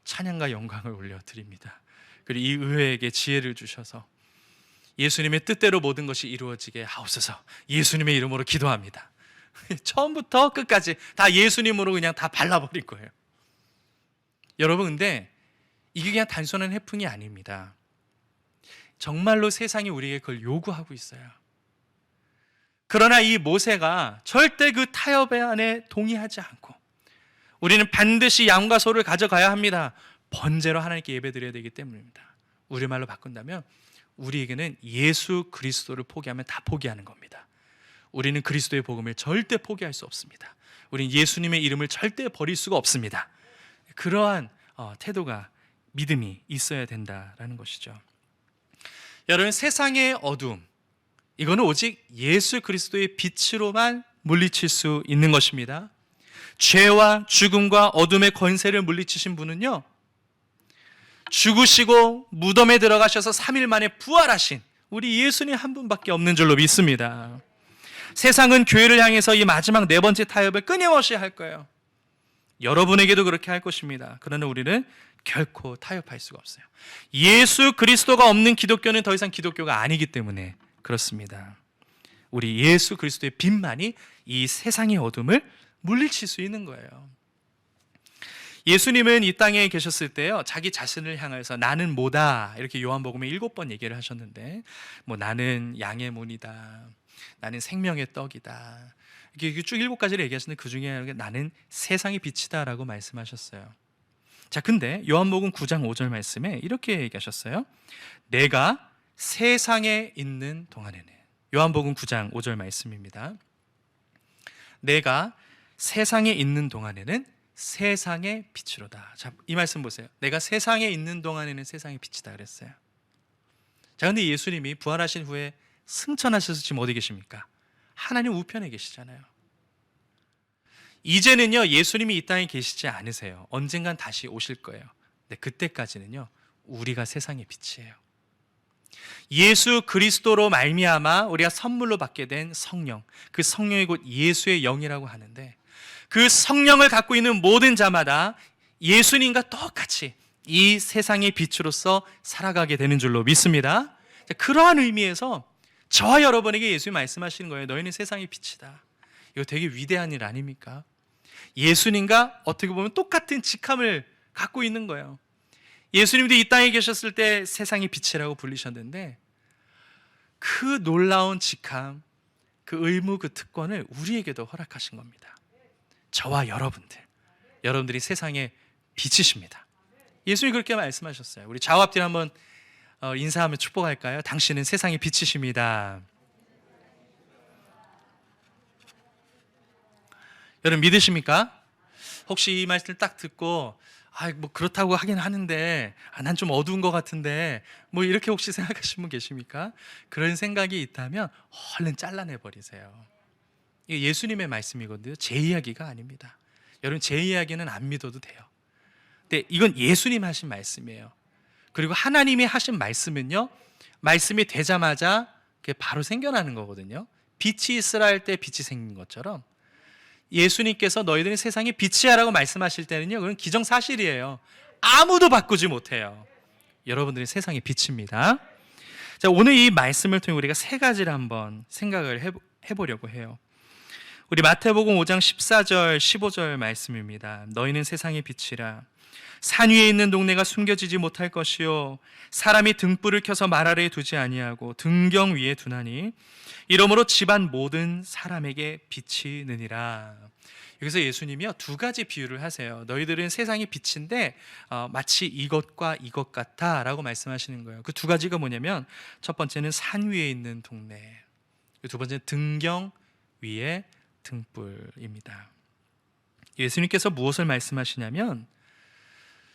찬양과 영광을 올려드립니다. 그리고 이 의회에게 지혜를 주셔서 예수님의 뜻대로 모든 것이 이루어지게 하옵소서. 예수님의 이름으로 기도합니다. 처음부터 끝까지 다 예수님으로 그냥 다 발라버릴 거예요. 여러분, 근데 이게 그냥 단순한 해풍이 아닙니다. 정말로 세상이 우리에게 그걸 요구하고 있어요. 그러나 이 모세가 절대 그 타협에 안에 동의하지 않고 우리는 반드시 양과 소를 가져가야 합니다. 번제로 하나님께 예배드려야 되기 때문입니다. 우리말로 바꾼다면 우리에게는 예수 그리스도를 포기하면 다 포기하는 겁니다. 우리는 그리스도의 복음을 절대 포기할 수 없습니다. 우리는 예수님의 이름을 절대 버릴 수가 없습니다. 그러한 태도가, 믿음이 있어야 된다라는 것이죠. 여러분, 세상의 어둠, 이거는 오직 예수 그리스도의 빛으로만 물리칠 수 있는 것입니다. 죄와 죽음과 어둠의 권세를 물리치신 분은요, 죽으시고 무덤에 들어가셔서 3일 만에 부활하신 우리 예수님 한 분밖에 없는 줄로 믿습니다. 세상은 교회를 향해서 이 마지막 네 번째 타협을 끊임없이 할 거예요. 여러분에게도 그렇게 할 것입니다. 그러나 우리는 결코 타협할 수가 없어요. 예수 그리스도가 없는 기독교는 더 이상 기독교가 아니기 때문에 그렇습니다. 우리 예수 그리스도의 빛만이 이 세상의 어둠을 물리칠 수 있는 거예요. 예수님은 이 땅에 계셨을 때요, 자기 자신을 향해서 나는 뭐다 이렇게 요한복음에 7번 얘기를 하셨는데, 뭐 나는 양의 문이다, 나는 생명의 떡이다, 이렇게 쭉 7가지를 얘기하셨는데 그 중에 나는 세상의 빛이다 라고 말씀하셨어요. 자, 근데 요한복음 9장 5절 말씀에 이렇게 얘기하셨어요. 내가 세상에 있는 동안에는, 요한복음 9장 5절 말씀입니다. 내가 세상에 있는 동안에는 세상의 빛으로다. 자, 이 말씀 보세요. 내가 세상에 있는 동안에는 세상의 빛이다 그랬어요. 자, 근데 예수님이 부활하신 후에 승천하셔서 지금 어디 계십니까? 하나님 우편에 계시잖아요. 이제는요, 예수님이 이 땅에 계시지 않으세요. 언젠간 다시 오실 거예요. 근데 그때까지는요, 우리가 세상의 빛이에요. 예수 그리스도로 말미암아 우리가 선물로 받게 된 성령, 그 성령이 곧 예수의 영이라고 하는데, 그 성령을 갖고 있는 모든 자마다 예수님과 똑같이 이 세상의 빛으로서 살아가게 되는 줄로 믿습니다. 그러한 의미에서 저와 여러분에게 예수님이 말씀하시는 거예요. 너희는 세상의 빛이다. 이거 되게 위대한 일 아닙니까? 예수님과 어떻게 보면 똑같은 직함을 갖고 있는 거예요. 예수님도 이 땅에 계셨을 때 세상의 빛이라고 불리셨는데, 그 놀라운 직함, 그 의무, 그 특권을 우리에게도 허락하신 겁니다. 저와 여러분들이 세상의 빛이십니다. 예수님이 그렇게 말씀하셨어요. 우리 좌우 앞뒤로 한번 인사하며 축복할까요? 당신은 세상의 빛이십니다. 여러분 믿으십니까? 혹시 이 말씀을 딱 듣고 뭐 그렇다고 하긴 하는데 난 좀 어두운 것 같은데 뭐 이렇게 혹시 생각하시는 분 계십니까? 그런 생각이 있다면 얼른 잘라내 버리세요. 이게 예수님의 말씀이거든요. 제 이야기가 아닙니다. 여러분, 제 이야기는 안 믿어도 돼요. 근데 이건 예수님 하신 말씀이에요. 그리고 하나님이 하신 말씀은요, 말씀이 되자마자 그게 바로 생겨나는 거거든요. 빛이 있으라 할 때 빛이 생긴 것처럼 예수님께서 너희들은 세상의 빛이야 라고 말씀하실 때는요, 그건 기정사실이에요. 아무도 바꾸지 못해요. 여러분들이 세상의 빛입니다. 자, 오늘 이 말씀을 통해 우리가 세 가지를 한번 생각을 해보려고 해요. 우리 마태복음 5장 14절 15절 말씀입니다. 너희는 세상의 빛이라. 산 위에 있는 동네가 숨겨지지 못할 것이요, 사람이 등불을 켜서 말 아래에 두지 아니하고 등경 위에 두나니 이러므로 집안 모든 사람에게 빛이 느니라. 여기서 예수님이요, 두 가지 비유를 하세요. 너희들은 세상의 빛인데 마치 이것과 이것 같아 라고 말씀하시는 거예요. 그 두 가지가 뭐냐면, 첫 번째는 산 위에 있는 동네, 두 번째는 등경 위에 등불입니다. 예수님께서 무엇을 말씀하시냐면,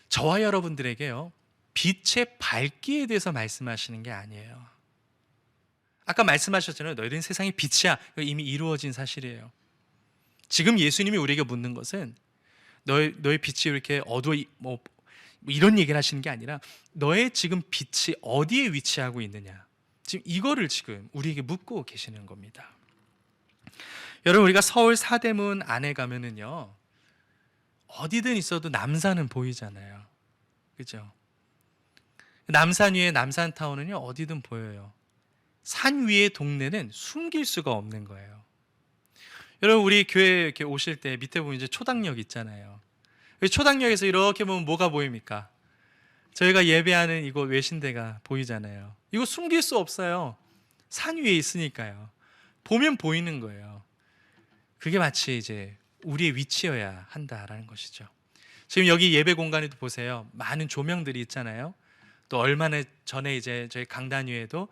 저와 여러분들에게요, 빛의 밝기에 대해서 말씀하시는 게 아니에요. 아까 말씀하셨잖아요. 너희들은 세상의 빛이야. 이거 이미 이루어진 사실이에요. 지금 예수님이 우리에게 묻는 것은 너의 빛이 이렇게 어두워 뭐 이런 얘기를 하시는 게 아니라 너의 지금 빛이 어디에 위치하고 있느냐, 지금 이거를 지금 우리에게 묻고 계시는 겁니다. 여러분, 우리가 서울 사대문 안에 가면은요, 어디든 있어도 남산은 보이잖아요. 그죠? 남산 위에 남산타운은요, 어디든 보여요. 산 위의 동네는 숨길 수가 없는 거예요. 여러분, 우리 교회 이렇게 오실 때 밑에 보면 이제 초당역 있잖아요. 초당역에서 이렇게 보면 뭐가 보입니까? 저희가 예배하는 이곳 외신대가 보이잖아요. 이거 숨길 수 없어요. 산 위에 있으니까요. 보면 보이는 거예요. 그게 마치 이제 우리의 위치여야 한다라는 것이죠. 지금 여기 예배 공간에도 보세요. 많은 조명들이 있잖아요. 또 얼마나 전에 이제 저희 강단 위에도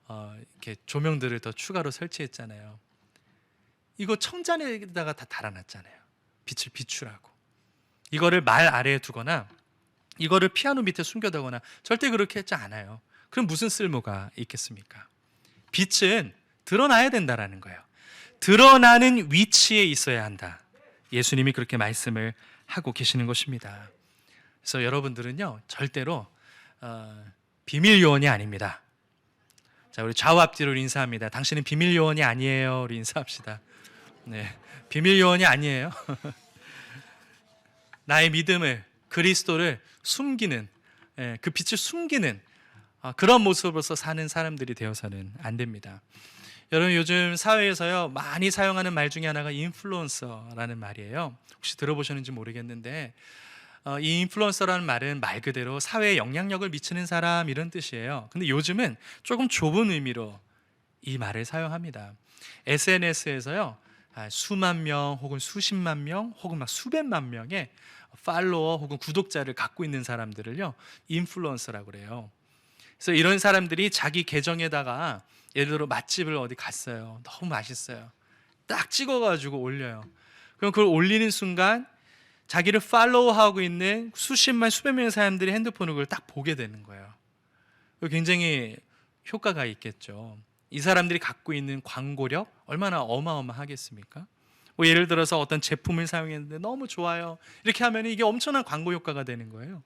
이렇게 조명들을 더 추가로 설치했잖아요. 이거 청잔에다가 다 달아놨잖아요. 빛을 비추라고. 이거를 말 아래에 두거나 이거를 피아노 밑에 숨겨두거나 절대 그렇게 했지 않아요. 그럼 무슨 쓸모가 있겠습니까? 빛은 드러나야 된다라는 거예요. 드러나는 위치에 있어야 한다. 예수님이 그렇게 말씀을 하고 계시는 것입니다. 그래서 여러분들은요, 절대로 비밀 요원이 아닙니다. 자, 우리 좌우 앞뒤로 인사합니다. 당신은 비밀 요원이 아니에요. 우리 인사합시다. 네, 비밀 요원이 아니에요. 나의 믿음을, 그리스도를 숨기는, 그 빛을 숨기는 그런 모습으로서 사는 사람들이 되어서는 안 됩니다. 여러분, 요즘 사회에서요 많이 사용하는 말 중에 하나가 인플루언서라는 말이에요. 혹시 들어보셨는지 모르겠는데 이 인플루언서라는 말은 말 그대로 사회에 영향력을 미치는 사람 이런 뜻이에요. 근데 요즘은 조금 좁은 의미로 이 말을 사용합니다. SNS에서요 수만 명 혹은 수십만 명 혹은 막 수백만 명의 팔로워 혹은 구독자를 갖고 있는 사람들을요 인플루언서라고 그래요. 그래서 이런 사람들이 자기 계정에다가 예를 들어 맛집을 어디 갔어요. 너무 맛있어요. 딱 찍어가지고 올려요. 그럼 그걸 올리는 순간 자기를 팔로우하고 있는 수십만 수백 명의 사람들이 핸드폰을 그걸 딱 보게 되는 거예요. 굉장히 효과가 있겠죠. 이 사람들이 갖고 있는 광고력 얼마나 어마어마하겠습니까? 뭐 예를 들어서 어떤 제품을 사용했는데 너무 좋아요. 이렇게 하면 이게 엄청난 광고 효과가 되는 거예요.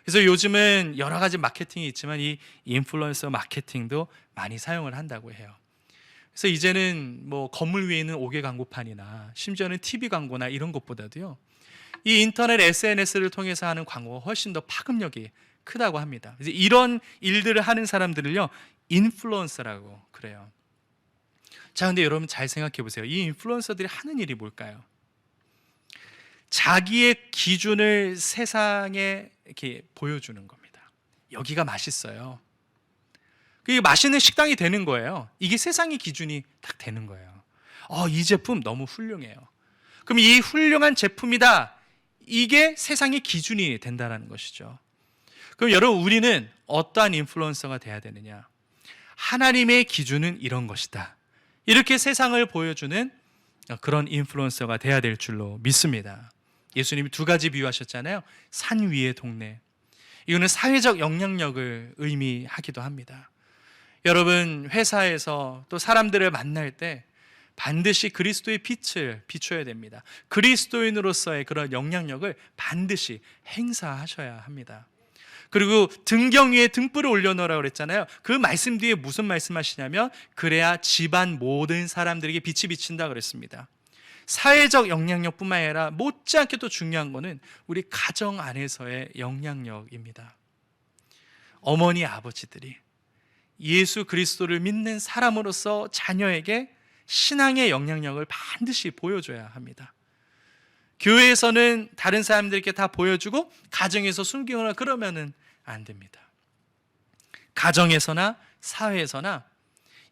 그래서 요즘은 여러 가지 마케팅이 있지만 이 인플루언서 마케팅도 많이 사용을 한다고 해요. 그래서 이제는 뭐 건물 위에 있는 5개 광고판이나 심지어는 TV 광고나 이런 것보다도요 이 인터넷 SNS를 통해서 하는 광고가 훨씬 더 파급력이 크다고 합니다. 이제 이런 일들을 하는 사람들을요 인플루언서라고 그래요. 자, 근데 여러분 잘 생각해 보세요. 이 인플루언서들이 하는 일이 뭘까요? 자기의 기준을 세상에 이렇게 보여주는 겁니다. 여기가 맛있어요. 그게 맛있는 식당이 되는 거예요. 이게 세상의 기준이 딱 되는 거예요. 이 제품 너무 훌륭해요. 그럼 이 훌륭한 제품이다. 이게 세상의 기준이 된다는 것이죠. 그럼 여러분, 우리는 어떠한 인플루언서가 돼야 되느냐? 하나님의 기준은 이런 것이다. 이렇게 세상을 보여주는 그런 인플루언서가 돼야 될 줄로 믿습니다. 예수님이 두 가지 비유하셨잖아요. 산 위의 동네. 이거는 사회적 영향력을 의미하기도 합니다. 여러분, 회사에서 또 사람들을 만날 때 반드시 그리스도의 빛을 비춰야 됩니다. 그리스도인으로서의 그런 영향력을 반드시 행사하셔야 합니다. 그리고 등경 위에 등불을 올려놓으라고 그랬잖아요. 그 말씀 뒤에 무슨 말씀하시냐면 그래야 집안 모든 사람들에게 빛이 비친다 그랬습니다. 사회적 영향력뿐만 아니라 못지않게 또 중요한 거는 우리 가정 안에서의 영향력입니다. 어머니 아버지들이 예수 그리스도를 믿는 사람으로서 자녀에게 신앙의 영향력을 반드시 보여줘야 합니다. 교회에서는 다른 사람들에게 다 보여주고 가정에서 숨기거나 그러면은 안 됩니다. 가정에서나 사회에서나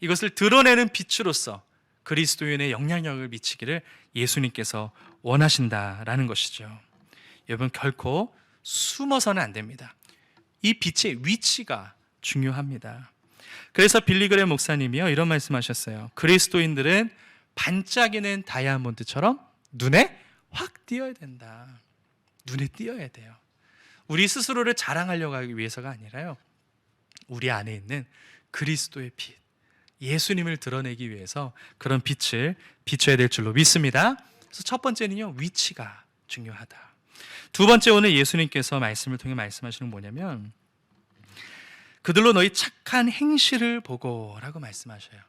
이것을 드러내는 빛으로서 그리스도인의 영향력을 미치기를 예수님께서 원하신다라는 것이죠. 여러분, 결코 숨어서는 안 됩니다. 이 빛의 위치가 중요합니다. 그래서 빌리그레 목사님이요 이런 말씀하셨어요. 그리스도인들은 반짝이는 다이아몬드처럼 눈에 확 띄어야 된다. 눈에 띄어야 돼요. 우리 스스로를 자랑하려고 하기 위해서가 아니라요, 우리 안에 있는 그리스도의 빛, 예수님을 드러내기 위해서 그런 빛을 비춰야 될 줄로 믿습니다. 그래서 첫 번째는요, 위치가 중요하다. 두 번째, 오늘 예수님께서 말씀을 통해 말씀하시는 건 뭐냐면 그들로 너희 착한 행실을 보고 라고 말씀하셔요.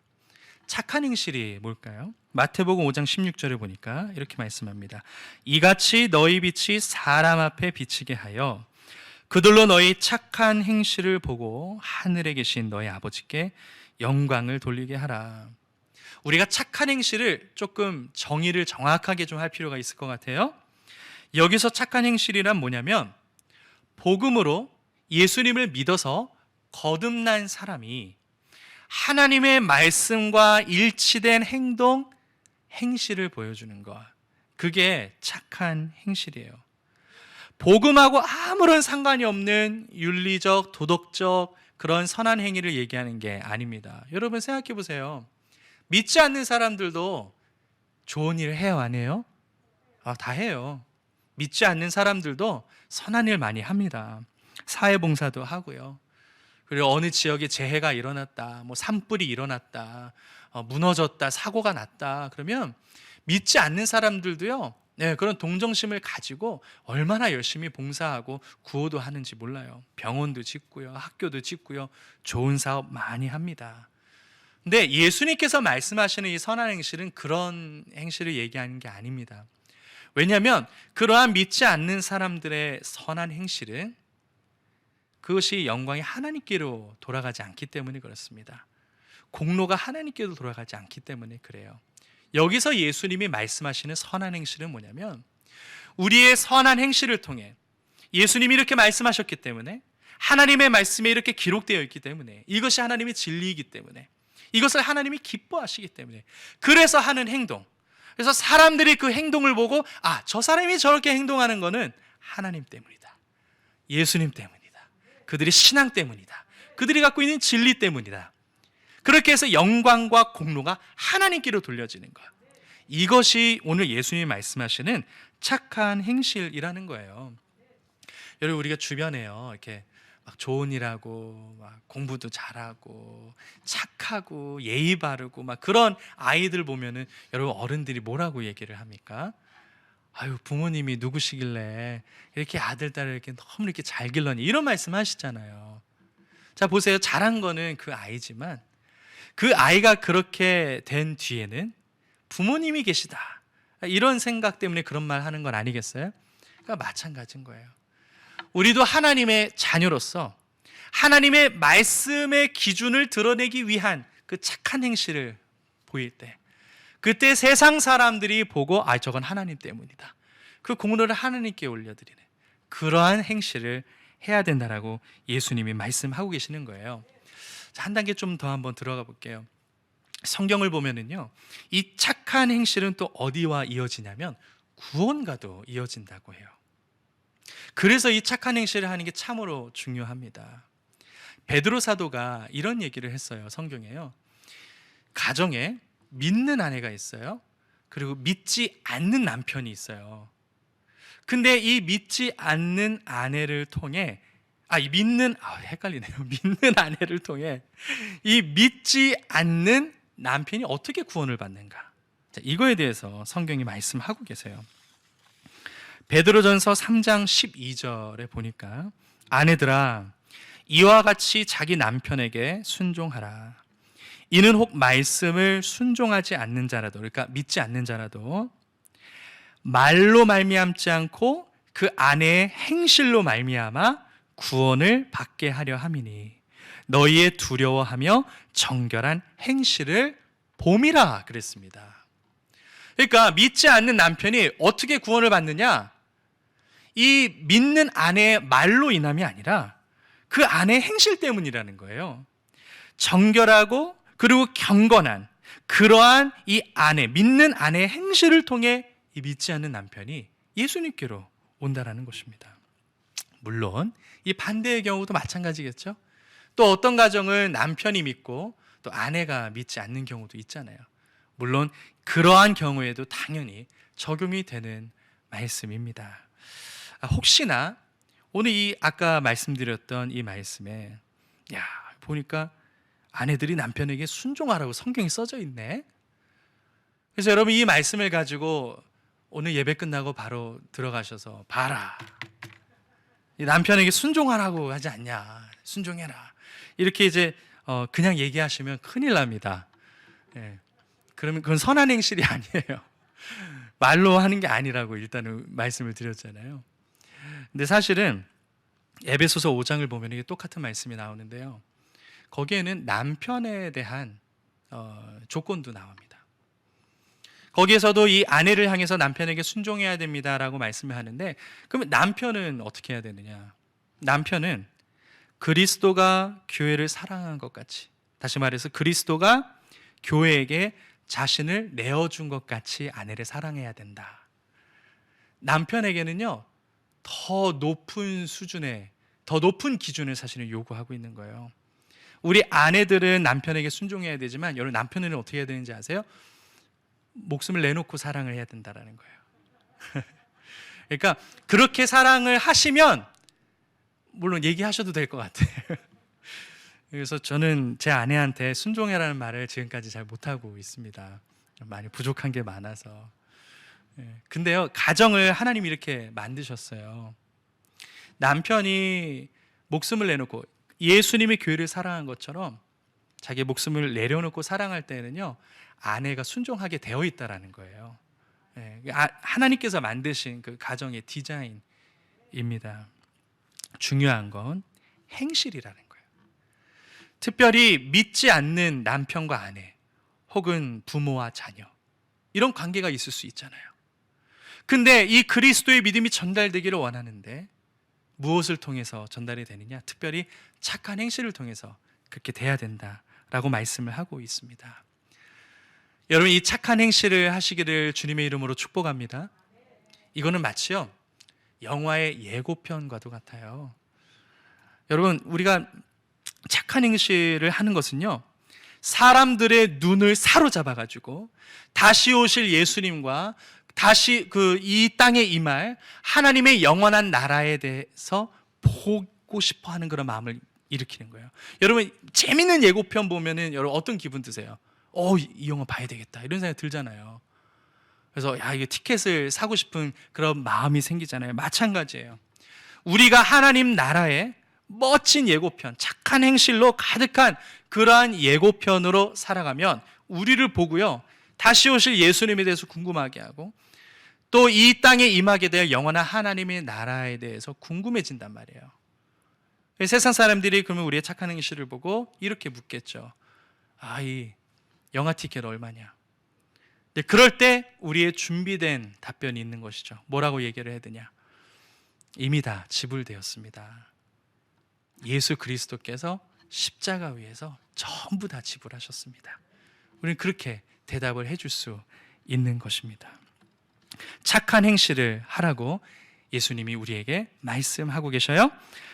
착한 행실이 뭘까요? 마태복음 5장 16절을 보니까 이렇게 말씀합니다. 이같이 너희 빛이 사람 앞에 비치게 하여 그들로 너희 착한 행실을 보고 하늘에 계신 너희 아버지께 영광을 돌리게 하라. 우리가 착한 행실을 조금 정의를 정확하게 좀 할 필요가 있을 것 같아요. 여기서 착한 행실이란 뭐냐면 복음으로 예수님을 믿어서 거듭난 사람이 하나님의 말씀과 일치된 행동, 행실을 보여주는 것. 그게 착한 행실이에요. 복음하고 아무런 상관이 없는 윤리적, 도덕적 그런 선한 행위를 얘기하는 게 아닙니다. 여러분 생각해 보세요. 믿지 않는 사람들도 좋은 일을 해요, 안 해요? 다 해요. 믿지 않는 사람들도 선한 일 많이 합니다. 사회봉사도 하고요. 그리고 어느 지역에 재해가 일어났다, 뭐 산불이 일어났다, 무너졌다, 사고가 났다 그러면 믿지 않는 사람들도요, 그런 동정심을 가지고 얼마나 열심히 봉사하고 구호도 하는지 몰라요. 병원도 짓고요, 학교도 짓고요, 좋은 사업 많이 합니다. 근데 예수님께서 말씀하시는 이 선한 행실은 그런 행실을 얘기하는 게 아닙니다. 왜냐하면 그러한 믿지 않는 사람들의 선한 행실은 그것이 영광이 하나님께로 돌아가지 않기 때문에 그렇습니다. 공로가 하나님께로 돌아가지 않기 때문에 그래요. 여기서 예수님이 말씀하시는 선한 행실은 뭐냐면 우리의 선한 행실을 통해 예수님이 이렇게 말씀하셨기 때문에 하나님의 말씀에 이렇게 기록되어 있기 때문에 이것이 하나님의 진리이기 때문에 이것을 하나님이 기뻐하시기 때문에 그래서 하는 행동, 그래서 사람들이 그 행동을 보고 저 사람이 저렇게 행동하는 거는 하나님 때문이다, 예수님 때문이다, 그들의 신앙 때문이다, 그들이 갖고 있는 진리 때문이다. 그렇게 해서 영광과 공로가 하나님께로 돌려지는 거야. 이것이 오늘 예수님이 말씀하시는 착한 행실이라는 거예요. 여러분 우리가 주변에요 이렇게 막 좋은 일하고 막 공부도 잘하고 착하고 예의 바르고 막 그런 아이들 보면은 여러분 어른들이 뭐라고 얘기를 합니까? 아유 부모님이 누구시길래 이렇게 아들 딸을 이렇게 너무 이렇게 잘 길러니 이런 말씀 하시잖아요. 자 보세요, 잘한 거는 그 아이지만 그 아이가 그렇게 된 뒤에는 부모님이 계시다 이런 생각 때문에 그런 말 하는 건 아니겠어요? 그러니까 마찬가지인 거예요. 우리도 하나님의 자녀로서 하나님의 말씀의 기준을 드러내기 위한 그 착한 행실을 보일 때 그때 세상 사람들이 보고 저건 하나님 때문이다, 그 공로를 하나님께 올려드리는 그러한 행실을 해야 된다라고 예수님이 말씀하고 계시는 거예요. 자, 한 단계 좀 더 한번 들어가 볼게요. 성경을 보면은요, 이 착한 행실은 또 어디와 이어지냐면 구원과도 이어진다고 해요. 그래서 이 착한 행실을 하는 게 참으로 중요합니다. 베드로 사도가 이런 얘기를 했어요. 성경에요. 가정에 믿는 아내가 있어요. 그리고 믿지 않는 남편이 있어요. 근데 이 믿지 않는 아내를 통해 헷갈리네요. 믿는 아내를 통해 이 믿지 않는 남편이 어떻게 구원을 받는가? 자, 이거에 대해서 성경이 말씀하고 계세요. 베드로전서 3장 12절에 보니까 아내들아 이와 같이 자기 남편에게 순종하라. 이는 혹 말씀을 순종하지 않는 자라도, 그러니까 믿지 않는 자라도 말로 말미암지 않고 그 아내의 행실로 말미암아 구원을 받게 하려 함이니 너희의 두려워하며 정결한 행실을 봄이라 그랬습니다. 그러니까 믿지 않는 남편이 어떻게 구원을 받느냐? 이 믿는 아내의 말로 인함이 아니라 그 아내의 행실 때문이라는 거예요. 정결하고 그리고 경건한 그러한 이 아내, 믿는 아내의 행실을 통해 이 믿지 않는 남편이 예수님께로 온다라는 것입니다. 물론 이 반대의 경우도 마찬가지겠죠. 또 어떤 가정은 남편이 믿고 또 아내가 믿지 않는 경우도 있잖아요. 물론 그러한 경우에도 당연히 적용이 되는 말씀입니다. 혹시나 오늘 이 아까 말씀드렸던 이 말씀에 보니까 아내들이 남편에게 순종하라고 성경이 써져 있네. 그래서 여러분 이 말씀을 가지고 오늘 예배 끝나고 바로 들어가셔서 봐라, 이 남편에게 순종하라고 하지 않냐, 순종해라, 이렇게 이제 그냥 얘기하시면 큰일 납니다. 그러면 그건 선한 행실이 아니에요. 말로 하는 게 아니라고 일단은 말씀을 드렸잖아요. 근데 사실은 에베소서 5장을 보면 이게 똑같은 말씀이 나오는데요, 거기에는 남편에 대한 조건도 나옵니다. 거기에서도 이 아내를 향해서 남편에게 순종해야 됩니다라고 말씀을 하는데, 그러면 남편은 어떻게 해야 되느냐? 남편은 그리스도가 교회를 사랑한 것 같이 다시 말해서 그리스도가 교회에게 자신을 내어준 것 같이 아내를 사랑해야 된다. 남편에게는요, 더 높은 수준의, 더 높은 기준을 사실은 요구하고 있는 거예요. 우리 아내들은 남편에게 순종해야 되지만 여러분, 남편은 어떻게 해야 되는지 아세요? 목숨을 내놓고 사랑을 해야 된다라는 거예요. 그러니까 그렇게 사랑을 하시면 물론 얘기하셔도 될 것 같아요. 그래서 저는 제 아내한테 순종해라는 말을 지금까지 잘 못하고 있습니다. 많이 부족한 게 많아서. 근데요, 가정을 하나님이 이렇게 만드셨어요. 남편이 목숨을 내놓고 예수님이 교회를 사랑한 것처럼 자기 목숨을 내려놓고 사랑할 때는요, 아내가 순종하게 되어 있다라는 거예요. 하나님께서 만드신 그 가정의 디자인입니다. 중요한 건 행실이라는 거예요. 특별히 믿지 않는 남편과 아내 혹은 부모와 자녀, 이런 관계가 있을 수 있잖아요. 근데 이 그리스도의 믿음이 전달되기를 원하는데 무엇을 통해서 전달이 되느냐? 특별히 착한 행실을 통해서 그렇게 돼야 된다라고 말씀을 하고 있습니다. 여러분, 이 착한 행실을 하시기를 주님의 이름으로 축복합니다. 이거는 마치요, 영화의 예고편과도 같아요. 여러분, 우리가 착한 행실을 하는 것은요, 사람들의 눈을 사로잡아 가지고 다시 오실 예수님과 다시 이 땅에 임할 하나님의 영원한 나라에 대해서 보고 싶어 하는 그런 마음을 일으키는 거예요. 여러분, 재밌는 예고편 보면은 여러분 어떤 기분 드세요? 이 영화 봐야 되겠다, 이런 생각이 들잖아요. 그래서 이게 티켓을 사고 싶은 그런 마음이 생기잖아요. 마찬가지예요. 우리가 하나님 나라의 멋진 예고편, 착한 행실로 가득한 그러한 예고편으로 살아가면 우리를 보고요, 다시 오실 예수님에 대해서 궁금하게 하고 또 이 땅에 임하게 될 영원한 하나님의 나라에 대해서 궁금해진단 말이에요. 세상 사람들이 그러면 우리의 착한 행실을 보고 이렇게 묻겠죠. 이 영화 티켓 얼마냐? 그럴 때 우리의 준비된 답변이 있는 것이죠. 뭐라고 얘기를 해야 되냐? 이미 다 지불되었습니다. 예수 그리스도께서 십자가 위에서 전부 다 지불하셨습니다. 우리는 그렇게 대답을 해줄 수 있는 것입니다. 착한 행실을 하라고 예수님이 우리에게 말씀하고 계셔요.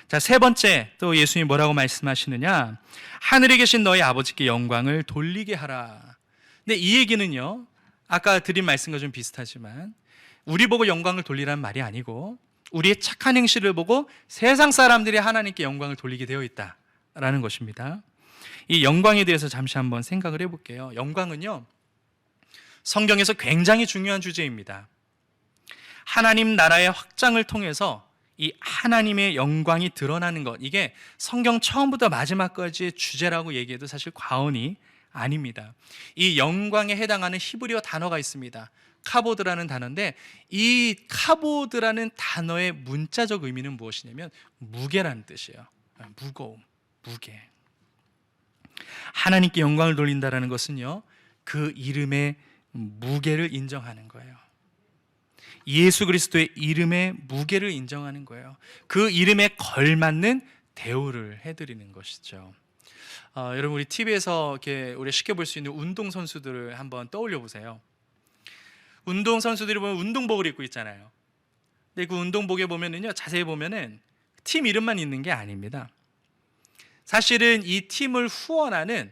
자, 세 번째, 또 예수님이 뭐라고 말씀하시느냐? 하늘에 계신 너희 아버지께 영광을 돌리게 하라. 근데 이 얘기는요, 아까 드린 말씀과 좀 비슷하지만 우리 보고 영광을 돌리라는 말이 아니고 우리의 착한 행실을 보고 세상 사람들이 하나님께 영광을 돌리게 되어 있다라는 것입니다. 이 영광에 대해서 잠시 한번 생각을 해볼게요. 영광은요, 성경에서 굉장히 중요한 주제입니다. 하나님 나라의 확장을 통해서 이 하나님의 영광이 드러나는 것, 이게 성경 처음부터 마지막까지의 주제라고 얘기해도 사실 과언이 아닙니다. 이 영광에 해당하는 히브리어 단어가 있습니다. 카보드라는 단어인데 이 카보드라는 단어의 문자적 의미는 무엇이냐면 무게라는 뜻이에요. 무거움, 무게. 하나님께 영광을 돌린다라는 것은요, 그 이름의 무게를 인정하는 거예요. 예수 그리스도의 이름의 무게를 인정하는 거예요. 그 이름에 걸맞는 대우를 해드리는 것이죠. 여러분, 우리 TV에서 이렇게 우리 쉽게 볼 수 있는 운동 선수들을 한번 떠올려 보세요. 운동 선수들이 보면 운동복을 입고 있잖아요. 근데 그 운동복에 보면은요, 자세히 보면은 팀 이름만 있는 게 아닙니다. 사실은 이 팀을 후원하는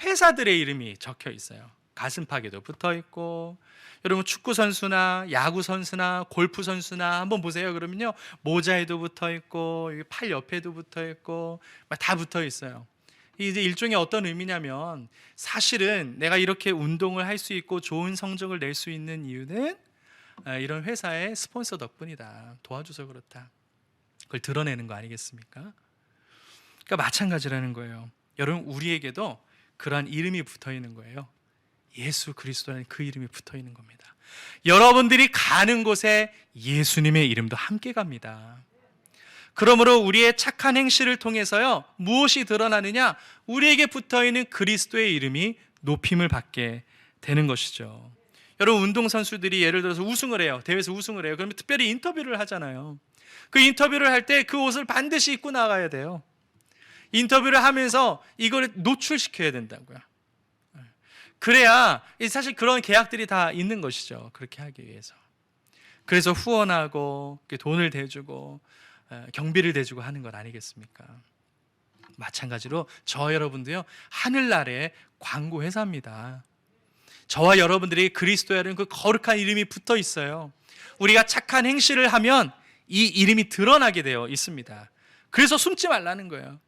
회사들의 이름이 적혀 있어요. 가슴팍에도 붙어 있고, 여러분 축구 선수나 야구 선수나 골프 선수나 한번 보세요. 그러면요, 모자에도 붙어 있고 팔 옆에도 붙어 있고 다 붙어 있어요. 이제 일종의 어떤 의미냐면, 사실은 내가 이렇게 운동을 할 수 있고 좋은 성적을 낼 수 있는 이유는 이런 회사의 스폰서 덕분이다, 도와줘서 그렇다, 그걸 드러내는 거 아니겠습니까? 그러니까 마찬가지라는 거예요. 여러분, 우리에게도 그러한 이름이 붙어 있는 거예요. 예수 그리스도라는 그 이름이 붙어 있는 겁니다. 여러분들이 가는 곳에 예수님의 이름도 함께 갑니다. 그러므로 우리의 착한 행실을 통해서요, 무엇이 드러나느냐? 우리에게 붙어 있는 그리스도의 이름이 높임을 받게 되는 것이죠. 여러분, 운동선수들이 예를 들어서 우승을 해요. 대회에서 우승을 해요. 그러면 특별히 인터뷰를 하잖아요. 그 인터뷰를 할 때 그 옷을 반드시 입고 나가야 돼요. 인터뷰를 하면서 이걸 노출시켜야 된다고요. 그래야 사실 그런 계약들이 다 있는 것이죠. 그렇게 하기 위해서. 그래서 후원하고 돈을 대주고 경비를 대주고 하는 건 아니겠습니까? 마찬가지로 저 여러분도요, 하늘나라의 광고 회사입니다. 저와 여러분들이 그리스도라는 그 거룩한 이름이 붙어 있어요. 우리가 착한 행실을 하면 이 이름이 드러나게 되어 있습니다. 그래서 숨지 말라는 거예요.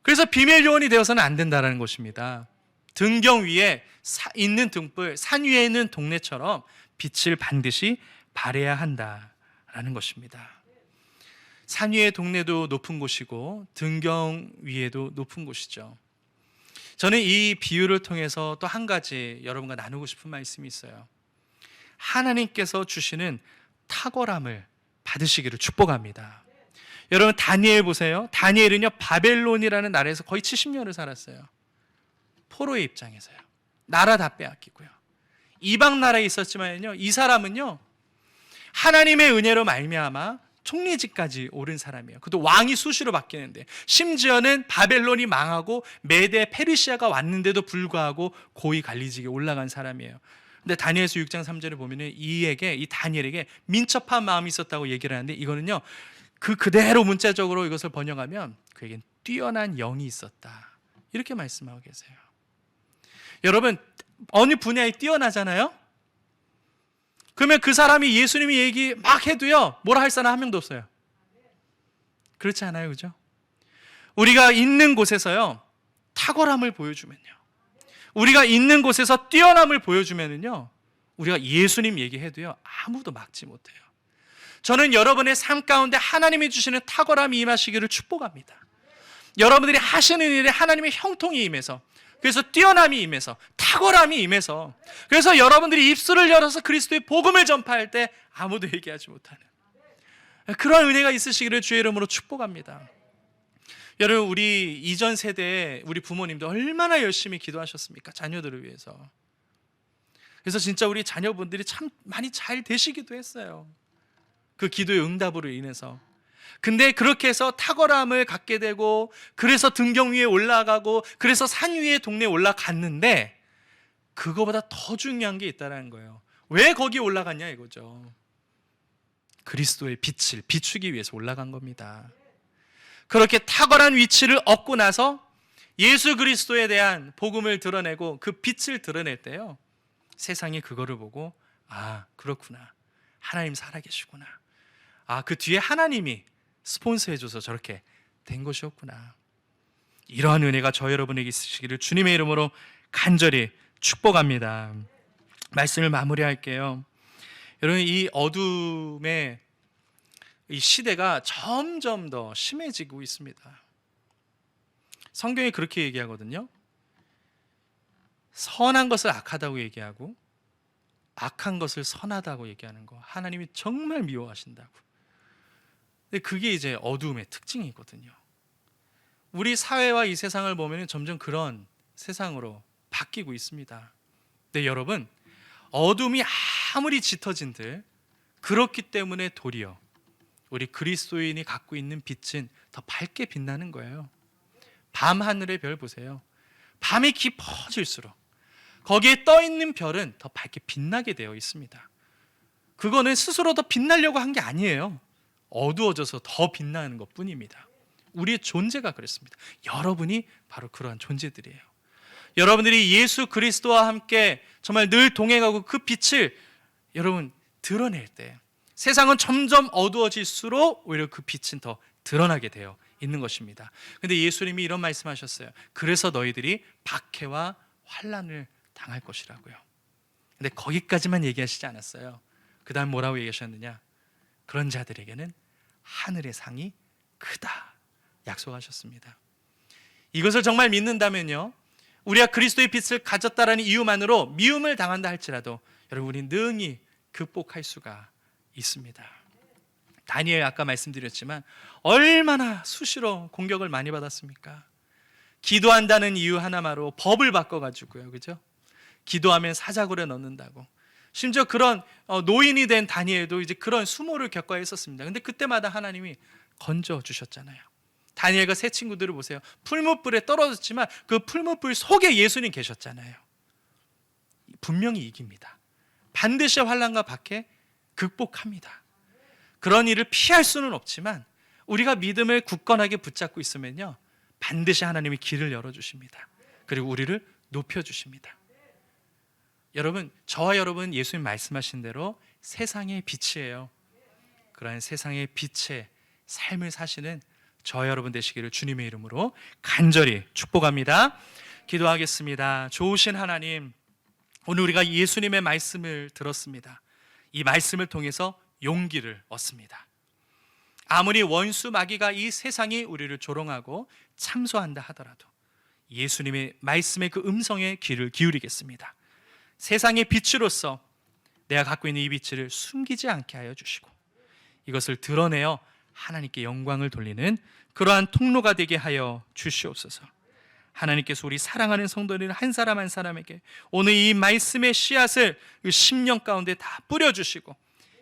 그래서 비밀 요원이 되어서는 안 된다는 것입니다. 등경 위에 있는 등불, 산 위에 있는 동네처럼 빛을 반드시 발해야 한다라는 것입니다. 산 위의 동네도 높은 곳이고 등경 위에도 높은 곳이죠. 저는 이 비유를 통해서 또 한 가지 여러분과 나누고 싶은 말씀이 있어요. 하나님께서 주시는 탁월함을 받으시기를 축복합니다. 여러분, 다니엘 보세요. 다니엘은요, 바벨론이라는 나라에서 거의 70년을 살았어요. 포로의 입장에서요. 나라 다 빼앗기고요. 이방 나라에 있었지만요, 이 사람은요, 하나님의 은혜로 말미암아 총리직까지 오른 사람이에요. 그것도 왕이 수시로 바뀌는데, 심지어는 바벨론이 망하고 메데 페르시아가 왔는데도 불구하고 고위 관리직에 올라간 사람이에요. 근데 다니엘서 6장 3절에 보면은 이 다니엘에게 민첩한 마음이 있었다고 얘기를 하는데, 이거는요, 그대로 문자적으로 이것을 번역하면 그에겐 뛰어난 영이 있었다, 이렇게 말씀하고 계세요. 여러분, 어느 분야에 뛰어나잖아요? 그러면 그 사람이 예수님이 얘기 막 해도요, 뭐라 할 사람 한 명도 없어요. 그렇지 않아요, 그죠? 우리가 있는 곳에서요, 탁월함을 보여주면요, 우리가 있는 곳에서 뛰어남을 보여주면요, 우리가 예수님 얘기해도요, 아무도 막지 못해요. 저는 여러분의 삶 가운데 하나님이 주시는 탁월함이 임하시기를 축복합니다. 여러분들이 하시는 일에 하나님의 형통이 임해서, 그래서 뛰어남이 임해서, 탁월함이 임해서, 그래서 여러분들이 입술을 열어서 그리스도의 복음을 전파할 때 아무도 얘기하지 못하는 그런 은혜가 있으시기를 주의 이름으로 축복합니다. 여러분, 우리 이전 세대에 우리 부모님도 얼마나 열심히 기도하셨습니까? 자녀들을 위해서. 그래서 진짜 우리 자녀분들이 참 많이 잘 되시기도 했어요. 그 기도의 응답으로 인해서. 근데 그렇게 해서 탁월함을 갖게 되고, 그래서 등경 위에 올라가고, 그래서 산 위에 동네에 올라갔는데, 그거보다 더 중요한 게 있다는 거예요. 왜 거기 올라갔냐 이거죠. 그리스도의 빛을 비추기 위해서 올라간 겁니다. 그렇게 탁월한 위치를 얻고 나서 예수 그리스도에 대한 복음을 드러내고 그 빛을 드러낼 때요, 세상이 그거를 보고, 아, 그렇구나, 하나님 살아계시구나, 아, 그 뒤에 하나님이 스폰서해줘서 저렇게 된 것이었구나. 이러한 은혜가 저 여러분에게 있으시기를 주님의 이름으로 간절히 축복합니다. 말씀을 마무리할게요. 여러분, 이 어둠의 이 시대가 점점 더 심해지고 있습니다. 성경이 그렇게 얘기하거든요. 선한 것을 악하다고 얘기하고 악한 것을 선하다고 얘기하는 거 하나님이 정말 미워하신다고. 근데 그게 이제 어두움의 특징이거든요. 우리 사회와 이 세상을 보면 점점 그런 세상으로 바뀌고 있습니다. 근데 여러분, 어둠이 아무리 짙어진들 그렇기 때문에 도리어 우리 그리스도인이 갖고 있는 빛은 더 밝게 빛나는 거예요. 밤 하늘의 별 보세요. 밤이 깊어질수록 거기에 떠 있는 별은 더 밝게 빛나게 되어 있습니다. 그거는 스스로 더 빛나려고 한 게 아니에요. 어두워져서 더 빛나는 것 뿐입니다. 우리의 존재가 그렇습니다. 여러분이 바로 그러한 존재들이에요. 여러분들이 예수 그리스도와 함께 정말 늘 동행하고 그 빛을 여러분 드러낼 때 세상은 점점 어두워질수록 오히려 그 빛은 더 드러나게 되어 있는 것입니다. 근데 예수님이 이런 말씀하셨어요. 그래서 너희들이 박해와 환난을 당할 것이라고요. 근데 거기까지만 얘기하시지 않았어요. 그 다음 뭐라고 얘기하셨느냐? 그런 자들에게는 하늘의 상이 크다 약속하셨습니다. 이것을 정말 믿는다면요, 우리가 그리스도의 빛을 가졌다라는 이유만으로 미움을 당한다 할지라도 여러분, 우리 능히 극복할 수가 있습니다. 다니엘 아까 말씀드렸지만 얼마나 수시로 공격을 많이 받았습니까? 기도한다는 이유 하나만으로 법을 바꿔가지고요, 그죠? 기도하면 사자굴에 넣는다고. 심지어 그런 노인이 된 다니엘도 이제 그런 수모를 겪어야 했었습니다. 근데 그때마다 하나님이 건져 주셨잖아요. 다니엘과 세 친구들을 보세요. 풀무불에 떨어졌지만 그 풀무불 속에 예수님 계셨잖아요. 분명히 이깁니다. 반드시 환난과 박해 극복합니다. 그런 일을 피할 수는 없지만 우리가 믿음을 굳건하게 붙잡고 있으면요, 반드시 하나님이 길을 열어주십니다. 그리고 우리를 높여주십니다. 여러분, 저와 여러분 예수님 말씀하신 대로 세상의 빛이에요. 그러한 세상의 빛의 삶을 사시는 저와 여러분 되시기를 주님의 이름으로 간절히 축복합니다. 기도하겠습니다. 좋으신 하나님, 오늘 우리가 예수님의 말씀을 들었습니다. 이 말씀을 통해서 용기를 얻습니다. 아무리 원수 마귀가 이 세상이 우리를 조롱하고 참소한다 하더라도 예수님의 말씀의 그 음성에 귀를 기울이겠습니다. 세상의 빛으로서 내가 갖고 있는 이 빛을 숨기지 않게 하여 주시고 이것을 드러내어 하나님께 영광을 돌리는 그러한 통로가 되게 하여 주시옵소서. 하나님께서 우리 사랑하는 성도들 한 사람 한 사람에게 오늘 이 말씀의 씨앗을 그 심령 가운데 다 뿌려주시고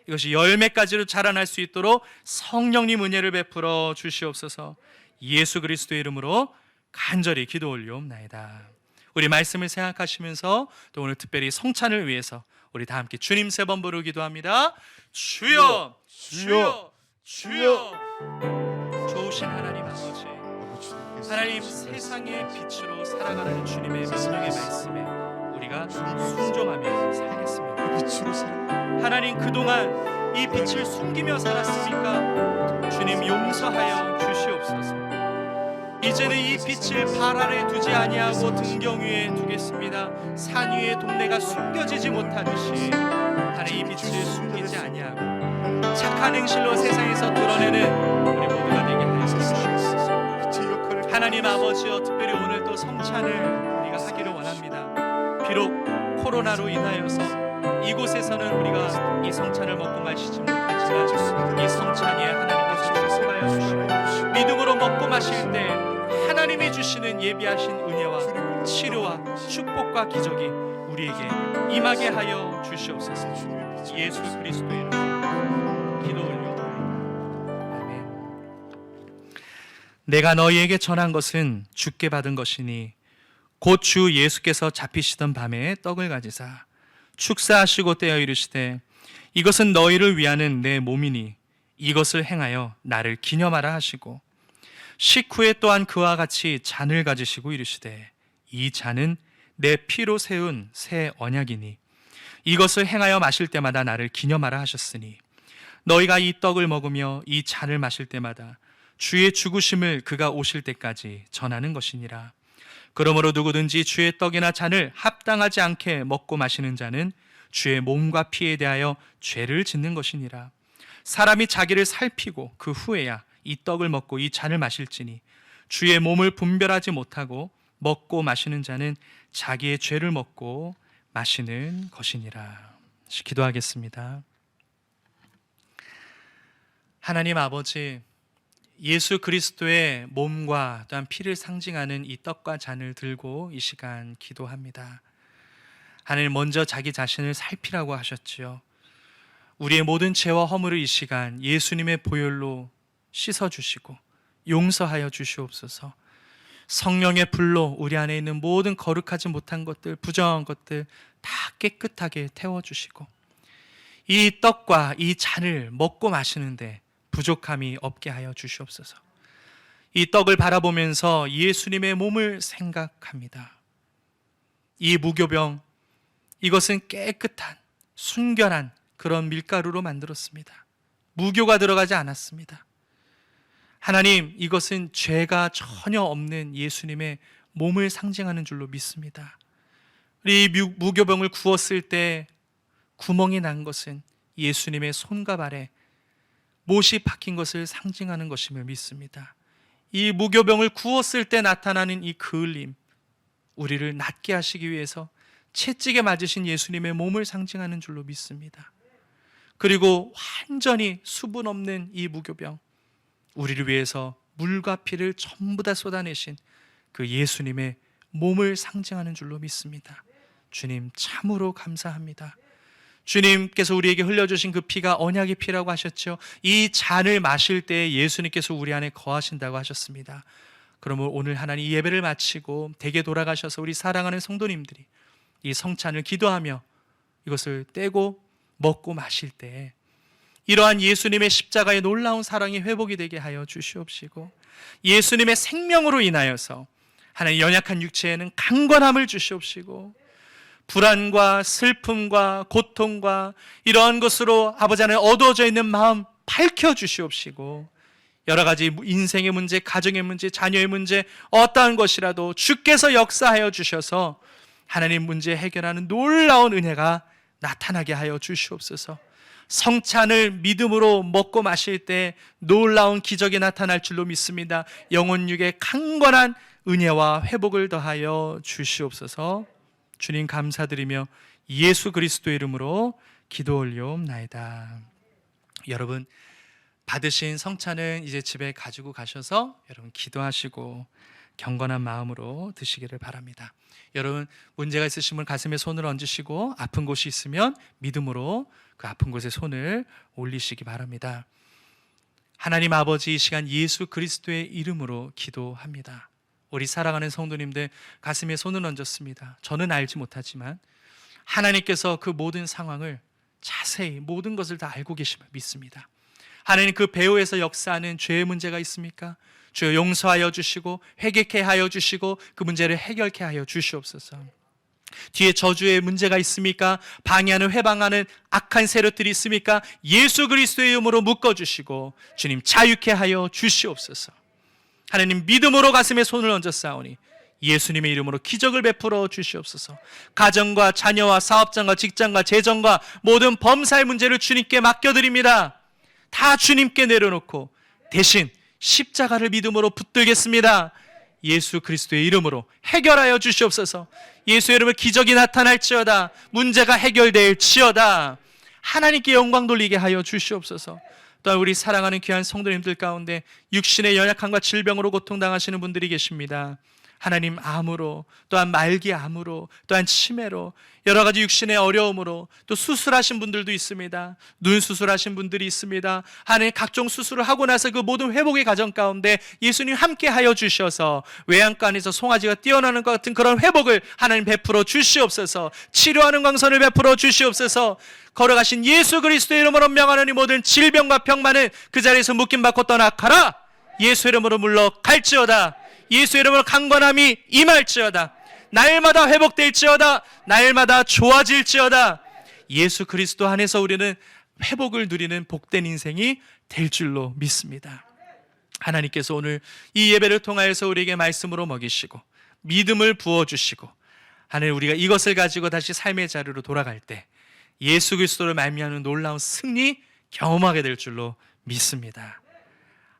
이것이 열매까지로 자라날 수 있도록 성령님 은혜를 베풀어 주시옵소서. 예수 그리스도의 이름으로 간절히 기도 올리옵나이다. 우리 말씀을 생각하시면서 또 오늘 특별히 성찬을 위해서 우리 다 함께 주님 세 번 부르고 기도합니다. 주여, 주여, 주여. 좋으신 하나님 아버지, 하나님 세상의 빛으로 살아가는 주님의 명령의 말씀에 우리가 순종하며 살겠습니다. 빛으로 살아. 하나님, 그동안 이 빛을 숨기며 살았습니까? 주님 용서하여 주시옵소서. 이제는 이 빛을 발 아래 두지 아니하고 등경 위에 두겠습니다. 산 위의 동네가 숨겨지지 못하듯이 하나님 이 빛을 숨기지 아니하고 착한 행실로 세상에서 드러내는 우리 모두가 되게 하여 주시옵소서. 하나님 아버지여, 특별히 오늘 또 성찬을 우리가 하기를 원합니다. 비록 코로나로 인하여서 이곳에서는 우리가 이 성찬을 먹고 마시지 못하지만 이 성찬 위에 하나님께서 축복하여 주시고 믿음으로 먹고 마실 때 하나님이 주시는 예비하신 은혜와 치료와 축복과 기적이 우리에게 임하게 하여 주시옵소서. 예수 그리스도의 이름으로 기도 올려드립니다. 아멘. 내가 너희에게 전한 것은 주께 받은 것이니 곧 주 예수께서 잡히시던 밤에 떡을 가지사 축사하시고 떼어 이르시되 이것은 너희를 위하는 내 몸이니 이것을 행하여 나를 기념하라 하시고 식후에 또한 그와 같이 잔을 가지시고 이르시되 이 잔은 내 피로 세운 새 언약이니 이것을 행하여 마실 때마다 나를 기념하라 하셨으니 너희가 이 떡을 먹으며 이 잔을 마실 때마다 주의 죽으심을 그가 오실 때까지 전하는 것이니라. 그러므로 누구든지 주의 떡이나 잔을 합당하지 않게 먹고 마시는 자는 주의 몸과 피에 대하여 죄를 짓는 것이니라. 사람이 자기를 살피고 그 후에야 이 떡을 먹고 이 잔을 마실지니 주의 몸을 분별하지 못하고 먹고 마시는 자는 자기의 죄를 먹고 마시는 것이니라. 기도하겠습니다. 하나님 아버지, 예수 그리스도의 몸과 또한 피를 상징하는 이 떡과 잔을 들고 이 시간 기도합니다. 하나님, 먼저 자기 자신을 살피라고 하셨지요. 우리의 모든 죄와 허물을 이 시간 예수님의 보혈로 씻어주시고 용서하여 주시옵소서. 성령의 불로 우리 안에 있는 모든 거룩하지 못한 것들, 부정한 것들 다 깨끗하게 태워주시고 이 떡과 이 잔을 먹고 마시는데 부족함이 없게 하여 주시옵소서. 이 떡을 바라보면서 예수님의 몸을 생각합니다. 이 무교병, 이것은 깨끗한 순결한 그런 밀가루로 만들었습니다. 무교가 들어가지 않았습니다. 하나님, 이것은 죄가 전혀 없는 예수님의 몸을 상징하는 줄로 믿습니다. 이 무교병을 구웠을 때 구멍이 난 것은 예수님의 손과 발에 못이 박힌 것을 상징하는 것임을 믿습니다. 이 무교병을 구웠을 때 나타나는 이 그을림, 우리를 낫게 하시기 위해서 채찍에 맞으신 예수님의 몸을 상징하는 줄로 믿습니다. 그리고 완전히 수분 없는 이 무교병, 우리를 위해서 물과 피를 전부 다 쏟아내신 그 예수님의 몸을 상징하는 줄로 믿습니다. 주님, 참으로 감사합니다. 주님께서 우리에게 흘려주신 그 피가 언약의 피라고 하셨죠. 이 잔을 마실 때 예수님께서 우리 안에 거하신다고 하셨습니다. 그러면 오늘 하나님 이 예배를 마치고 댁에 돌아가셔서 우리 사랑하는 성도님들이 이 성찬을 기도하며 이것을 떼고 먹고 마실 때 이러한 예수님의 십자가의 놀라운 사랑이 회복이 되게 하여 주시옵시고, 예수님의 생명으로 인하여서 하나님 연약한 육체에는 강건함을 주시옵시고, 불안과 슬픔과 고통과 이러한 것으로 아버지 하나님 어두워져 있는 마음 밝혀주시옵시고, 여러 가지 인생의 문제, 가정의 문제, 자녀의 문제 어떠한 것이라도 주께서 역사하여 주셔서 하나님 문제 해결하는 놀라운 은혜가 나타나게 하여 주시옵소서. 성찬을 믿음으로 먹고 마실 때 놀라운 기적이 나타날 줄로 믿습니다. 영혼육에 강건한 은혜와 회복을 더하여 주시옵소서. 주님 감사드리며 예수 그리스도의 이름으로 기도 올리옵나이다. 여러분, 받으신 성찬은 이제 집에 가지고 가셔서 여러분 기도하시고 경건한 마음으로 드시기를 바랍니다. 여러분, 문제가 있으신 분 가슴에 손을 얹으시고 아픈 곳이 있으면 믿음으로 그 아픈 곳에 손을 올리시기 바랍니다. 하나님 아버지, 이 시간 예수 그리스도의 이름으로 기도합니다. 우리 사랑하는 성도님들 가슴에 손을 얹었습니다. 저는 알지 못하지만 하나님께서 그 모든 상황을 자세히 모든 것을 다 알고 계심을 믿습니다. 하나님, 그 배후에서 역사하는 죄의 문제가 있습니까? 주여 용서하여 주시고 회개케 하여 주시고 그 문제를 해결케 하여 주시옵소서. 뒤에 저주의 문제가 있습니까? 방해하는 회방하는 악한 세력들이 있습니까? 예수 그리스도의 이름으로 묶어주시고 주님 자유케 하여 주시옵소서. 하나님, 믿음으로 가슴에 손을 얹어 싸우니 예수님의 이름으로 기적을 베풀어 주시옵소서. 가정과 자녀와 사업장과 직장과 재정과 모든 범사의 문제를 주님께 맡겨드립니다. 다 주님께 내려놓고 대신 십자가를 믿음으로 붙들겠습니다. 예수 그리스도의 이름으로 해결하여 주시옵소서. 예수의 이름으로 기적이 나타날지어다. 문제가 해결될지어다. 하나님께 영광 돌리게 하여 주시옵소서. 또한 우리 사랑하는 귀한 성도님들 가운데 육신의 연약함과 질병으로 고통당하시는 분들이 계십니다. 하나님, 암으로, 또한 말기 암으로, 또한 치매로, 여러 가지 육신의 어려움으로, 또 수술하신 분들도 있습니다. 눈 수술하신 분들이 있습니다. 하나님, 각종 수술을 하고 나서 그 모든 회복의 과정 가운데 예수님 함께 하여 주셔서 외양간 안에서 송아지가 뛰어나는 것 같은 그런 회복을 하나님 베풀어 주시옵소서. 치료하는 광선을 베풀어 주시옵소서. 걸어가신 예수 그리스도의 이름으로 명하노니 모든 질병과 병만은 그 자리에서 묶임받고 떠나가라. 예수 이름으로 물러갈지어다. 예수 이름으로 강건함이 임할지어다. 날마다 회복될지어다. 날마다 좋아질지어다. 예수 그리스도 안에서 우리는 회복을 누리는 복된 인생이 될 줄로 믿습니다. 하나님께서 오늘 이 예배를 통하여서 우리에게 말씀으로 먹이시고 믿음을 부어주시고, 하나님, 우리가 이것을 가지고 다시 삶의 자리로 돌아갈 때 예수 그리스도를 말미암는 놀라운 승리 경험하게 될 줄로 믿습니다.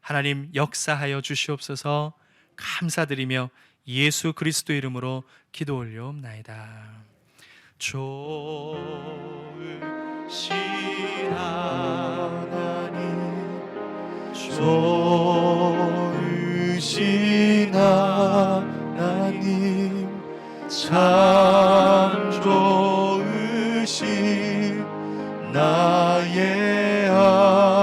하나님, 역사하여 주시옵소서. 감사드리며 예수 그리스도 이름으로 기도 올려옵나이다. 좋으신 하나님, 좋으신 하나님, 참 좋으신 나의 하나님,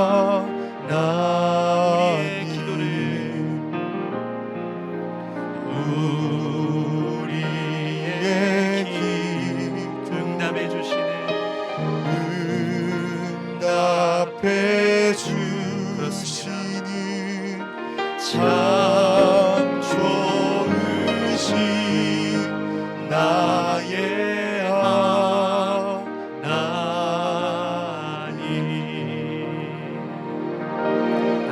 응답해 주시는 참 좋으신 나의 하나님.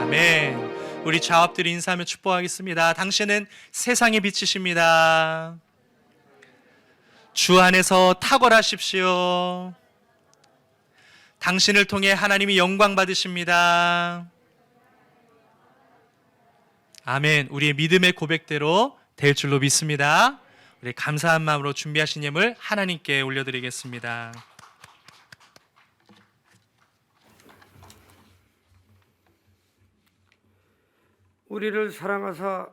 아멘. 우리 좌업들이 인사하며 축복하겠습니다. 당신은 세상의 빛이십니다. 주 안에서 탁월하십시오. 당신을 통해 하나님이 영광 받으십니다. 아멘. 우리의 믿음의 고백대로 될 줄로 믿습니다. 우리 감사한 마음으로 준비하신 예물 하나님께 올려드리겠습니다. 우리를 사랑하사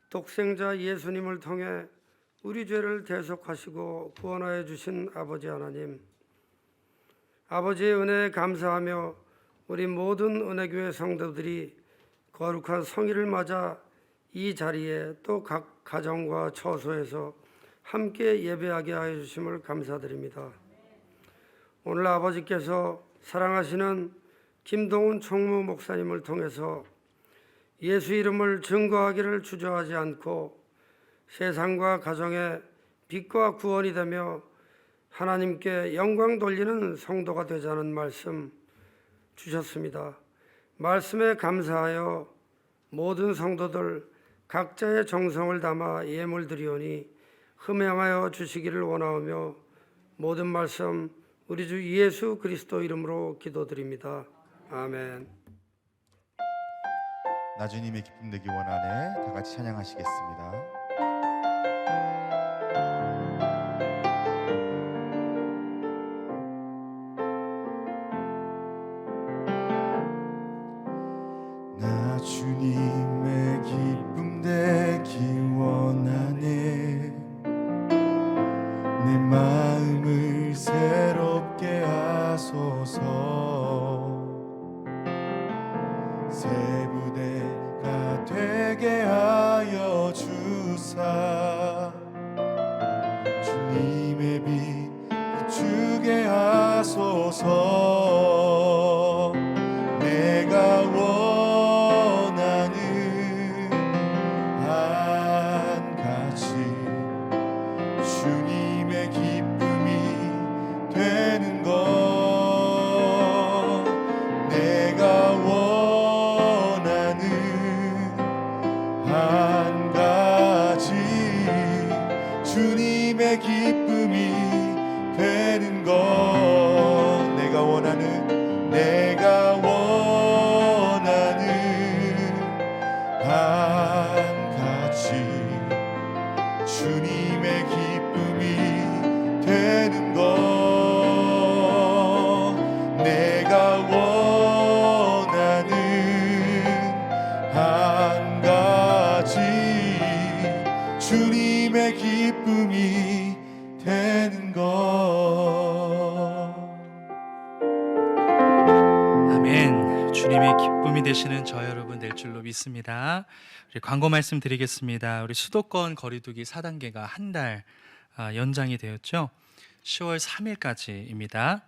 독생자 예수님을 통해 우리 죄를 대속하시고 구원하여 주신 아버지 하나님, 아버지의 은혜에 감사하며 우리 모든 은혜교회 성도들이 거룩한 성일을 맞아 이 자리에 또 각 가정과 처소에서 함께 예배하게 하여 주심을 감사드립니다. 오늘 아버지께서 사랑하시는 김동훈 총무 목사님을 통해서 예수 이름을 증거하기를 주저하지 않고 세상과 가정에 빛과 구원이 되며 하나님께 영광 돌리는 성도가 되자는 말씀 주셨습니다. 말씀에 감사하여 모든 성도들 각자의 정성을 담아 예물 드리오니 흠양하여 주시기를 원하오며 모든 말씀 우리 주 예수 그리스도 이름으로 기도드립니다. 아멘. 나 주님의 기쁨 되기 원하네. 다 같이 찬양하시겠습니다. 나 주님의 기쁨 되기 원하네. 내 마음을 새롭게 하소서. 새 부대가 되게 하여 주사. 주님의 빛 비추게 하소서. 내가 원하는 한 가지 주님의 기쁨이 되는 것. 내가 원하는 한 가지 주님의 기쁨이 되는 것. 내가 원하는 한 가지 주님의 기쁨이 되는 것. 내가 원하는 한 가지 주님의 기쁨이 되는 것. 아멘. 주님의 기쁨이 되시는 저 여러분 될 줄로 믿습니다. 우리 광고 말씀 드리겠습니다. 우리 수도권 거리두기 4단계가 한 달 연장이 되었죠. 10월 3일까지입니다.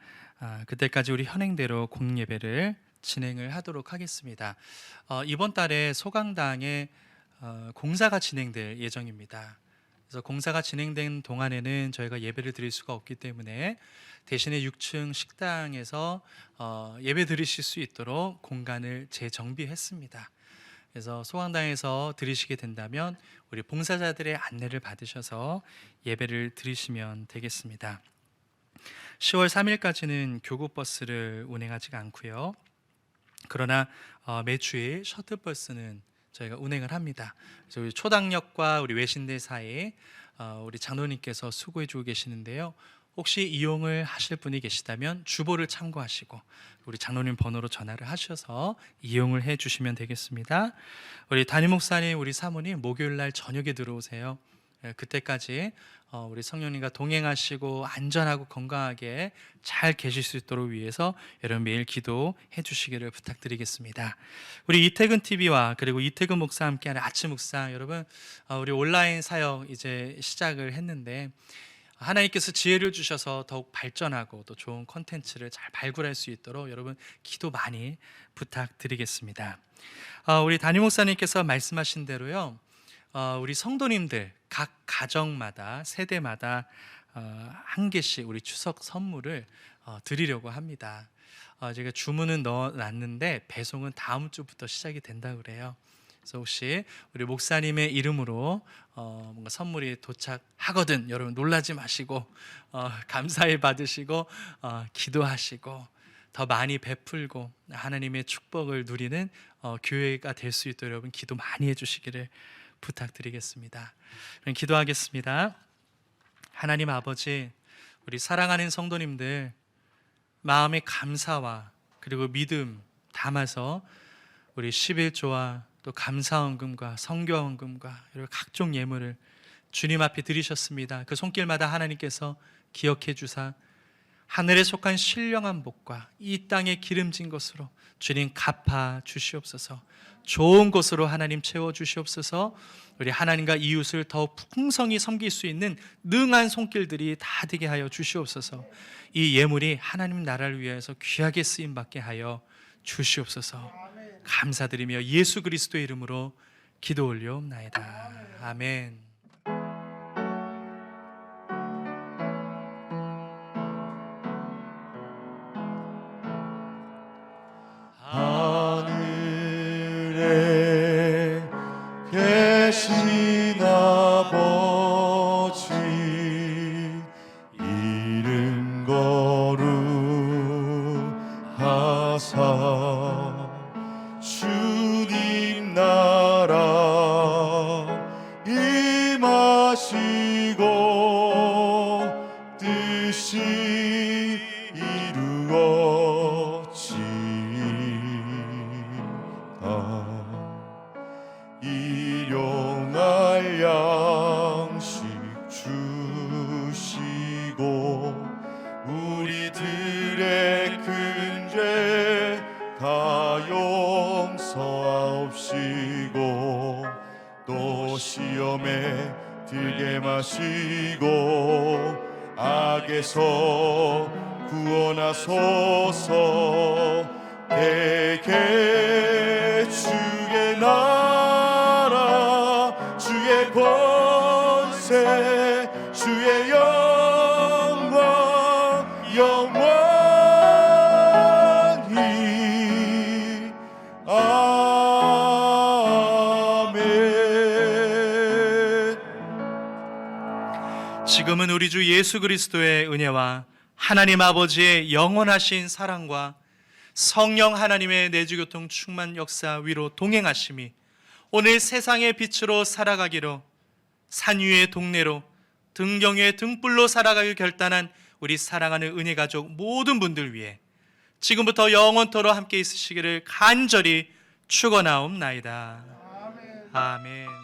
그때까지 우리 현행대로 공예배를 진행을 하도록 하겠습니다. 이번 달에 소강당에 공사가 진행될 예정입니다. 그래서 공사가 진행된 동안에는 저희가 예배를 드릴 수가 없기 때문에 대신에 6층 식당에서 예배 드리실 수 있도록 공간을 재정비했습니다. 그래서 소강당에서 드리시게 된다면 우리 봉사자들의 안내를 받으셔서 예배를 드리시면 되겠습니다. 10월 3일까지는 교구버스를 운행하지가 않고요. 그러나 매주일 셔틀버스는 저희가 운행을 합니다. 그래서 우리 초당역과 우리 외신대 사이에 우리 장로님께서 수고해주고 계시는데요. 혹시 이용을 하실 분이 계시다면 주보를 참고하시고 우리 장로님 번호로 전화를 하셔서 이용을 해주시면 되겠습니다. 우리 담임 목사님, 우리 사모님 목요일날 저녁에 들어오세요. 그때까지 우리 성령님과 동행하시고 안전하고 건강하게 잘 계실 수 있도록 위해서 여러분 매일 기도해 주시기를 부탁드리겠습니다. 우리 이태근 TV와 그리고 이태근 목사와 함께하는 아침 묵상, 여러분 우리 온라인 사역 이제 시작을 했는데 하나님께서 지혜를 주셔서 더욱 발전하고 또 좋은 콘텐츠를 잘 발굴할 수 있도록 여러분 기도 많이 부탁드리겠습니다. 우리 담임 목사님께서 말씀하신 대로요, 우리 성도님들 각 가정마다 세대마다 한 개씩 우리 추석 선물을 드리려고 합니다. 제가 주문은 넣어놨는데 배송은 다음 주부터 시작이 된다고 그래요. 그래서 혹시 우리 목사님의 이름으로 뭔가 선물이 도착하거든 여러분 놀라지 마시고 감사히 받으시고 기도하시고 더 많이 베풀고 하나님의 축복을 누리는 교회가 될 수 있도록 여러분 기도 많이 해주시기를 부탁드리겠습니다. 기도하겠습니다. 하나님 아버지, 우리 사랑하는 성도님들 마음의 감사와 그리고 믿음 담아서 우리 11조와 또 감사헌금과 성교헌금과 여러 각종 예물을 주님 앞에 드리셨습니다. 그 손길마다 하나님께서 기억해 주사 하늘에 속한 신령한 복과 이 땅의 기름진 것으로 주님 갚아 주시옵소서. 좋은 것으로 하나님 채워 주시옵소서. 우리 하나님과 이웃을 더욱 풍성히 섬길 수 있는 능한 손길들이 다 되게 하여 주시옵소서. 이 예물이 하나님 나라를 위해서 귀하게 쓰임 받게 하여 주시옵소서. 감사드리며 예수 그리스도의 이름으로 기도 올려옵나이다. 아멘. 하늘에 계신 아버지 이름 거룩하사 주님 나라 임하시고 뜻이 일용할 양식 주시고 우리들의 큰 죄 다 용서하옵시고 또 시험에 들게 마시고 악에서 구원하소서. 대개 주의 나라 주의 권세 주의 영광 영원히 아멘. 지금은 우리 주 예수 그리스도의 은혜와 하나님 아버지의 영원하신 사랑과 성령 하나님의 내주교통 충만 역사 위로 동행하심이 오늘 세상의 빛으로 살아가기로 산 위의 동네로 등경 위의 등불로 살아가길 결단한 우리 사랑하는 은혜 가족 모든 분들 위해 지금부터 영원토록 함께 있으시기를 간절히 축원하옵나이다. 아멘.